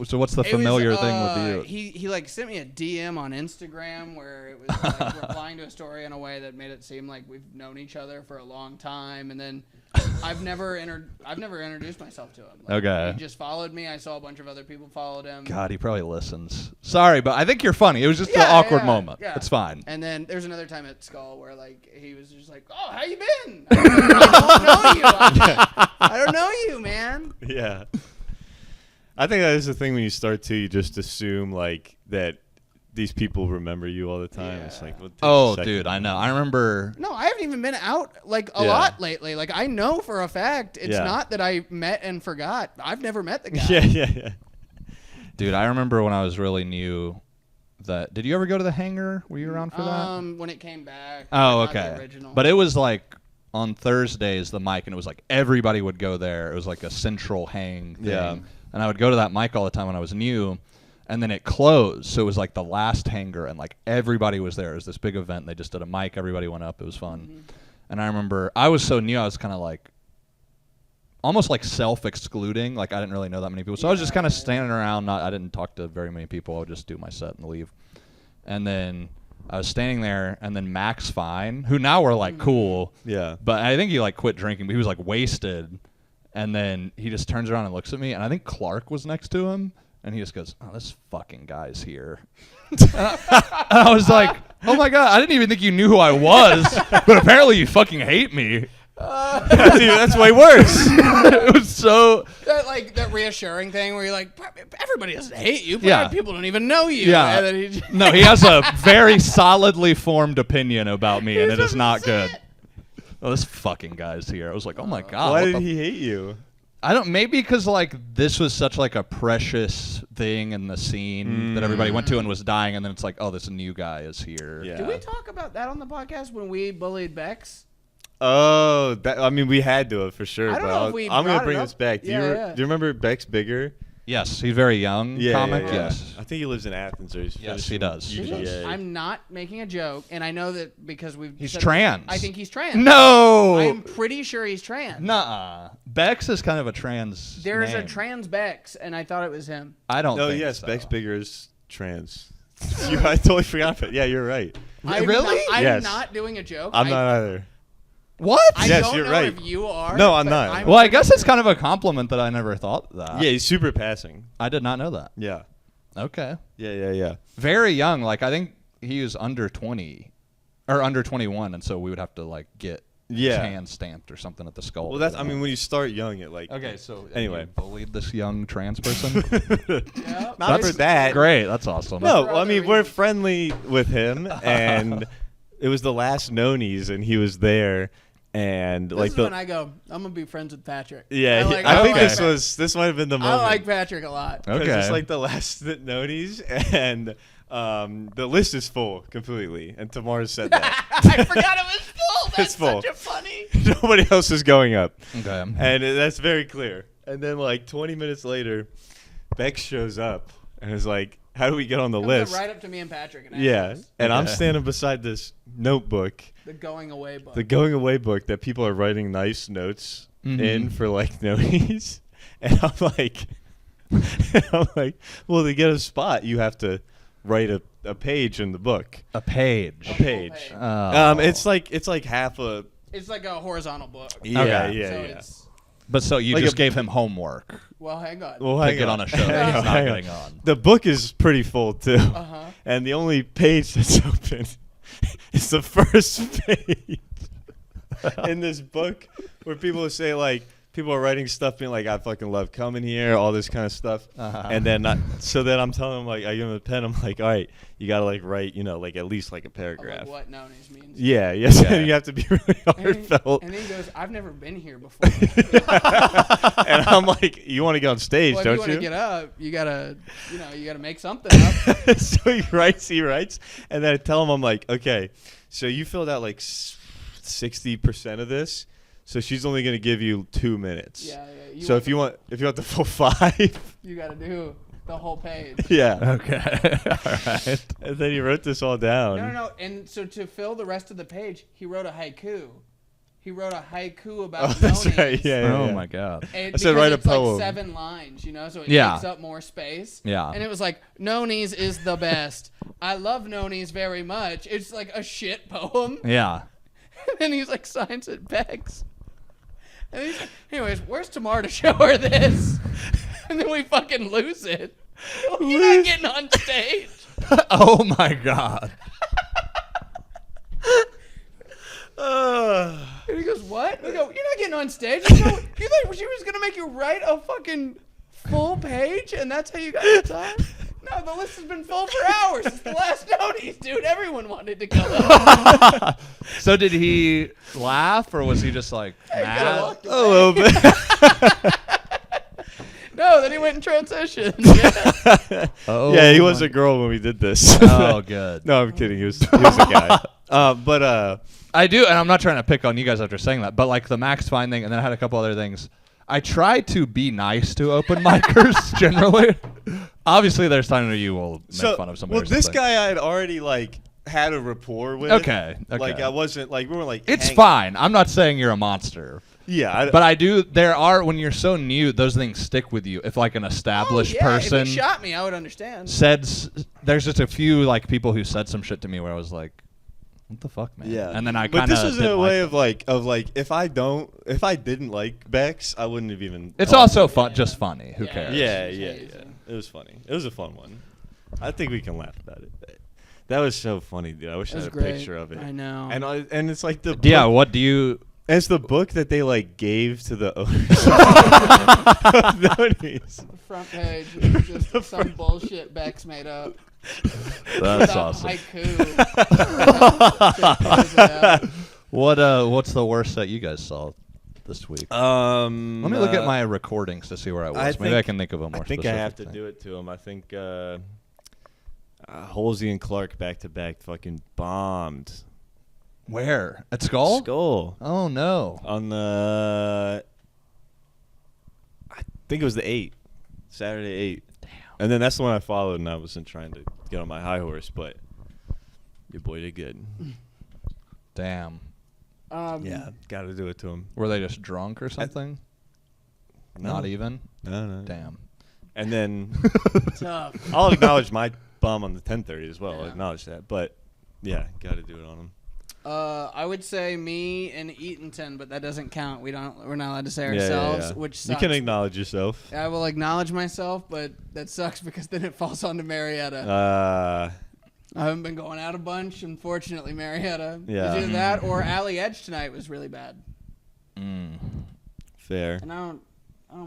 So what's the familiar thing with you? He like sent me a DM on Instagram where it was like replying to a story in a way that made it seem like we've known each other for a long time, and then I've never introduced myself to him. Like, okay. He just followed me. I saw a bunch of other people followed him. God, he probably listens. Sorry, but I think you're funny. It was just an awkward moment. Yeah. It's fine. And then there's another time at Skull where like he was just like, "Oh, how you been?" I don't know you. I don't know you, man. Yeah. I think that is the thing when you start to, you just assume like that these people remember you all the time. Yeah. It's like, oh, dude, I know. I remember. No, I haven't even been out like a lot lately. Like I know for a fact it's not that I met and forgot. I've never met the guy. Yeah. Dude, I remember when I was really new. Did you ever go to the Hangar? Were you around for that? When it came back. Oh, okay. But it was like on Thursdays the mic, and it was like everybody would go there. It was like a central hang thing. Yeah. And I would go to that mic all the time when I was new, and then it closed. So it was like the last Hangar, and like everybody was there. It was this big event. They just did a mic. Everybody went up. It was fun. Mm-hmm. And I remember I was so new. I was kind of like almost like self-excluding. Like I didn't really know that many people. So I was just kind of standing around. I didn't talk to very many people. I would just do my set and leave. And then I was standing there, and then Max Fine, who now we're like cool. Yeah. But I think he like quit drinking, but he was like wasted. And then he just turns around and looks at me, and I think Clark was next to him, and he just goes, "Oh, this fucking guy's here." And I was like, "Oh my God, I didn't even think you knew who I was, but apparently you fucking hate me." Dude, that's way worse. It was so that reassuring thing where you're like, everybody doesn't hate you. Yeah. People don't even know you. Yeah. And then no, he has a very solidly formed opinion about me, and it is not good. Oh, this fucking guy's here. I was like, oh my God. Why did he hate you? Maybe because like this was such like a precious thing in the scene that everybody went to and was dying, and then it's like, oh, this new guy is here. Yeah. Did we talk about that on the podcast when we bullied Bex? Oh, we had to for sure. I don't know if we I'm going to bring this back. Do you remember Bex Bigger? Yes, he's very young. Comic. Yes, I think he lives in Athens. Or yes, he does. I'm not making a joke, and I know that because he's trans. I think he's trans. No, I'm pretty sure he's trans. Nuh-uh. Bex is kind of a trans. There's a trans Bex, and I thought it was him. I don't. No, think yes, so. Bex Bigger is trans. I totally forgot. Yeah, you're right. Really? I'm not doing a joke. I'm not either. What? I don't know if you are. No, I'm not. Well, I guess it's kind of a compliment that I never thought that. Yeah, he's super passing. I did not know that. Yeah. Okay. Yeah. Very young. Like I think he was under 20 or under 21, and so we would have to like get hand stamped or something at the skull. Well, that's. I mean, when you start young, it like. Okay, so anyway, you bullied this young trans person. Yeah. Not for that. Great, that's awesome. No, For I other mean we're reasons. friendly with him, and it was the last Nonies, and he was there, and This like is the. when I go, I'm gonna be friends with Patrick. Yeah, I think like this might have been the I moment. like Patrick a lot. Because Okay. it's like the last Nonies, and the list is full completely. And Tamara said that. I forgot it was full. That's It's full. such a funny. Nobody else is going up. Okay. And that's very clear. And then like 20 minutes later, Bex shows up and is like, how do we get on the Comes list? right up to me and Patrick. And Yeah. asks us. And I'm Okay. standing beside this notebook, The going away book. the going away book that people are writing nice notes in for like Nonies. And I'm like, well, to get a spot, you have to write a page in the book. A page. A page. page. Oh. It's like half a. It's like a horizontal book. Yeah, Okay. yeah, So yeah. it's, But so you Like just a- gave him homework well, hang on. Well, to hang get on a show. Hang that he's on, not hang getting on. on. The book is pretty full too, Uh-huh. and the only page that's open is the first page in this book, where people say like people are writing stuff being like, I fucking love coming here, all this kind of stuff, and then then I'm telling them like, I give them a pen, I'm like, all right, you gotta like write, like at least like a Of, paragraph. like, what Nonies means. Yeah, yes, Yeah. and you have to be really And he heartfelt. goes, I've never been here before. And I'm like, you want to get on stage, Well, if don't you want you? to get up, you gotta make something up. So he writes, and then I tell him, I'm like, okay, so you filled out like 60% of this, so she's only going to give you 2 minutes. Yeah. So if you want the full 5, you gotta do the whole page. yeah. Okay. All right. And then he wrote this all down. No. And so to fill the rest of the page, he wrote a haiku. He wrote a haiku about Oh, that's Nonies. right. Yeah. Oh my God. And I said because write a it's like poem. 7 lines, so it Yeah. takes up more space. Yeah. And it was like, Nonies is the best. I love Nonies very much. It's like a shit poem. Yeah. And then he's like, signs it Bex. And he's like, anyways, where's Tamar to show her this? And then we fucking lose it. You're not getting on stage. Oh my God. And he goes, what? We go, you're not getting on stage. I go, you thought she was going to make you write a fucking full page and that's how you got the time? No, the list has been full for hours. It's the last Nonies, dude. Everyone wanted to come up. So did he laugh or was he just like Kinda mad? walked A away. little bit. No, then he went in transition. Yeah. Oh. Yeah, he was my- a girl when we did this. Oh, good. No, I'm kidding. He was a guy. But I do, and I'm not trying to pick on you guys after saying that, but like the Max Fine thing, and then I had a couple other things. I try to be nice to open micers generally. Obviously, there's times where you will make fun of somebody. Well, or this something. guy I had already like had a rapport with. Okay. Like I wasn't like we were like. It's hanging- fine. I'm not saying you're a monster. Yeah, But I do. There are when you're so new, those things stick with you. If like an established Oh, yeah, person If he shot me, I would understand. there's just a few like people who said some shit to me where I was like, "What the fuck, man?" Yeah, And then I But kind of. this is in a way of like if I didn't like Bex, I wouldn't have even. It's thought- also fun, just funny. Who Yeah. cares? Yeah. Amazing. It was funny. It was a fun one. I think we can laugh about it. That was so funny, dude. I wish It I was had a great. picture of it. I know. And it's like the Yeah. book- What do you? and it's the book that they like gave to the owners of Nonies. The front page is just some bullshit Bex made up. That's About awesome. Haiku. What's the worst that you guys saw this week? Let me look at my recordings to see where I was. Maybe I can think of a more. I think I have to specific do it to him. I think Halsey and Clark back to back fucking bombed. thing. Where at Skull? Skull Oh no. on the. I think it was the 8th, Saturday 8. Damn. And then that's the one I followed, and I wasn't trying to get on my high horse, but your boy did good. Damn. Yeah, got to do it to him. Were they just drunk or something? Not even. No. Damn. And then Tough. I'll acknowledge my bum on the 10:30 as well. I'll Yeah. acknowledge that, but yeah, got to do it on him. I would say me and Eatonton, but that doesn't count. We're not allowed to say Yeah, ourselves, yeah. which You sucks. can acknowledge yourself. I will acknowledge myself, but that sucks because then it falls onto Marietta. I haven't been going out a bunch. Unfortunately, Marietta. Yeah. Either that or Alley Edge tonight was really bad. Fair. And I don't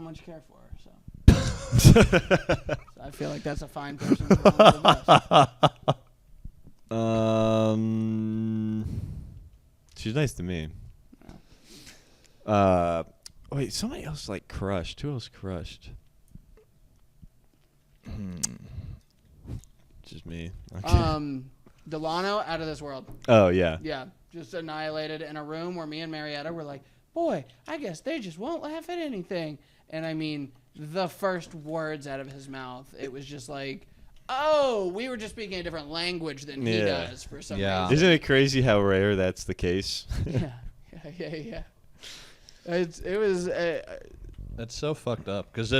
much care for her, so. So I feel like that's a fine person. For one of the best. She's nice to me. Wait, somebody else like crushed. Who else crushed? Just me. Okay. Delano, out of this world. Oh yeah. Yeah, just annihilated in a room where me and Marietta were like, boy, I guess they just won't laugh at anything. And I mean, the first words out of his mouth, it was just like, oh, we were just speaking a different language than he does for some reason. Isn't it crazy how rare that's the case? Yeah. It was. That's so fucked up because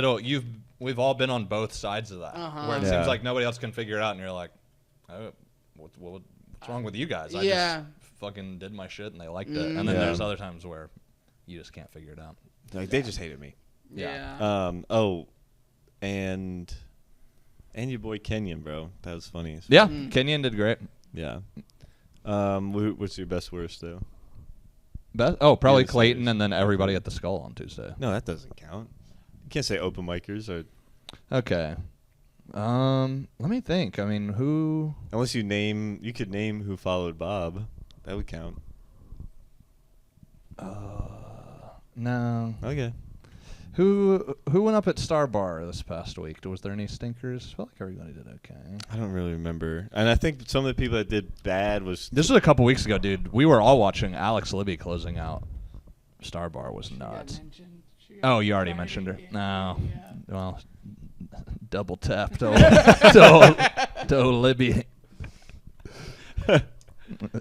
we've all been on both sides of that, where it seems like nobody else can figure it out, and you're like, oh, what's wrong with you guys? I just fucking did my shit and they liked it, and then there's other times where you just can't figure it out. Like they just hated me. Yeah. And your boy Kenyon, bro, that was funny. Yeah, Kenyon did great. Yeah. What's your best worst though? Probably Clayton and then everybody at the Skull on Tuesday. No, that doesn't count. You can't say open micers or. Okay. Let me think. I mean, who? Unless you could name who followed Bob. That would count. No. Okay. Who went up at Star Bar this past week? Was there any stinkers? I felt like everybody did okay. I don't really remember. And I think some of the people that did bad was... This was a couple weeks ago, dude. We were all watching Alex Libby closing out. Star Bar was nuts. Oh, you already mentioned her. No. Yeah. Well, double tap to Libby.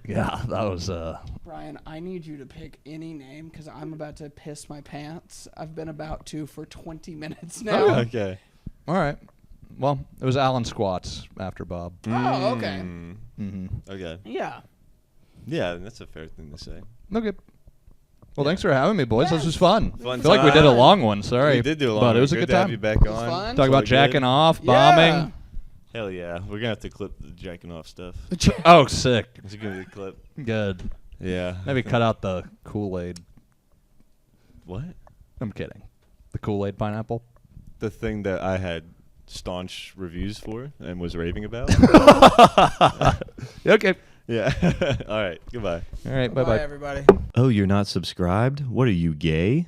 Yeah, that was... Brian, I need you to pick any name because I'm about to piss my pants. I've been about to for 20 minutes now. Okay. All right. Well, it was Alan Squats after Bob. Oh, okay. Okay. Yeah. Yeah, that's a fair thing to say. Okay. Well, thanks for having me, boys. This was fun. Fun I feel like we did a time. long one. Sorry. We did do a long but one. it was a Good good to have time. you back It was on. fun. Talk about jacking off, bombing. Hell yeah. We're going to have to clip the jacking off stuff. Oh, sick. It's going to be a clip. Good. Yeah. Maybe cut out the Kool-Aid. What? I'm kidding. The Kool-Aid pineapple. The thing that I had staunch reviews for and was raving about. Okay. Yeah. All right. Goodbye. All right. Bye, Bye-bye. everybody. Oh, you're not subscribed? What are you, gay?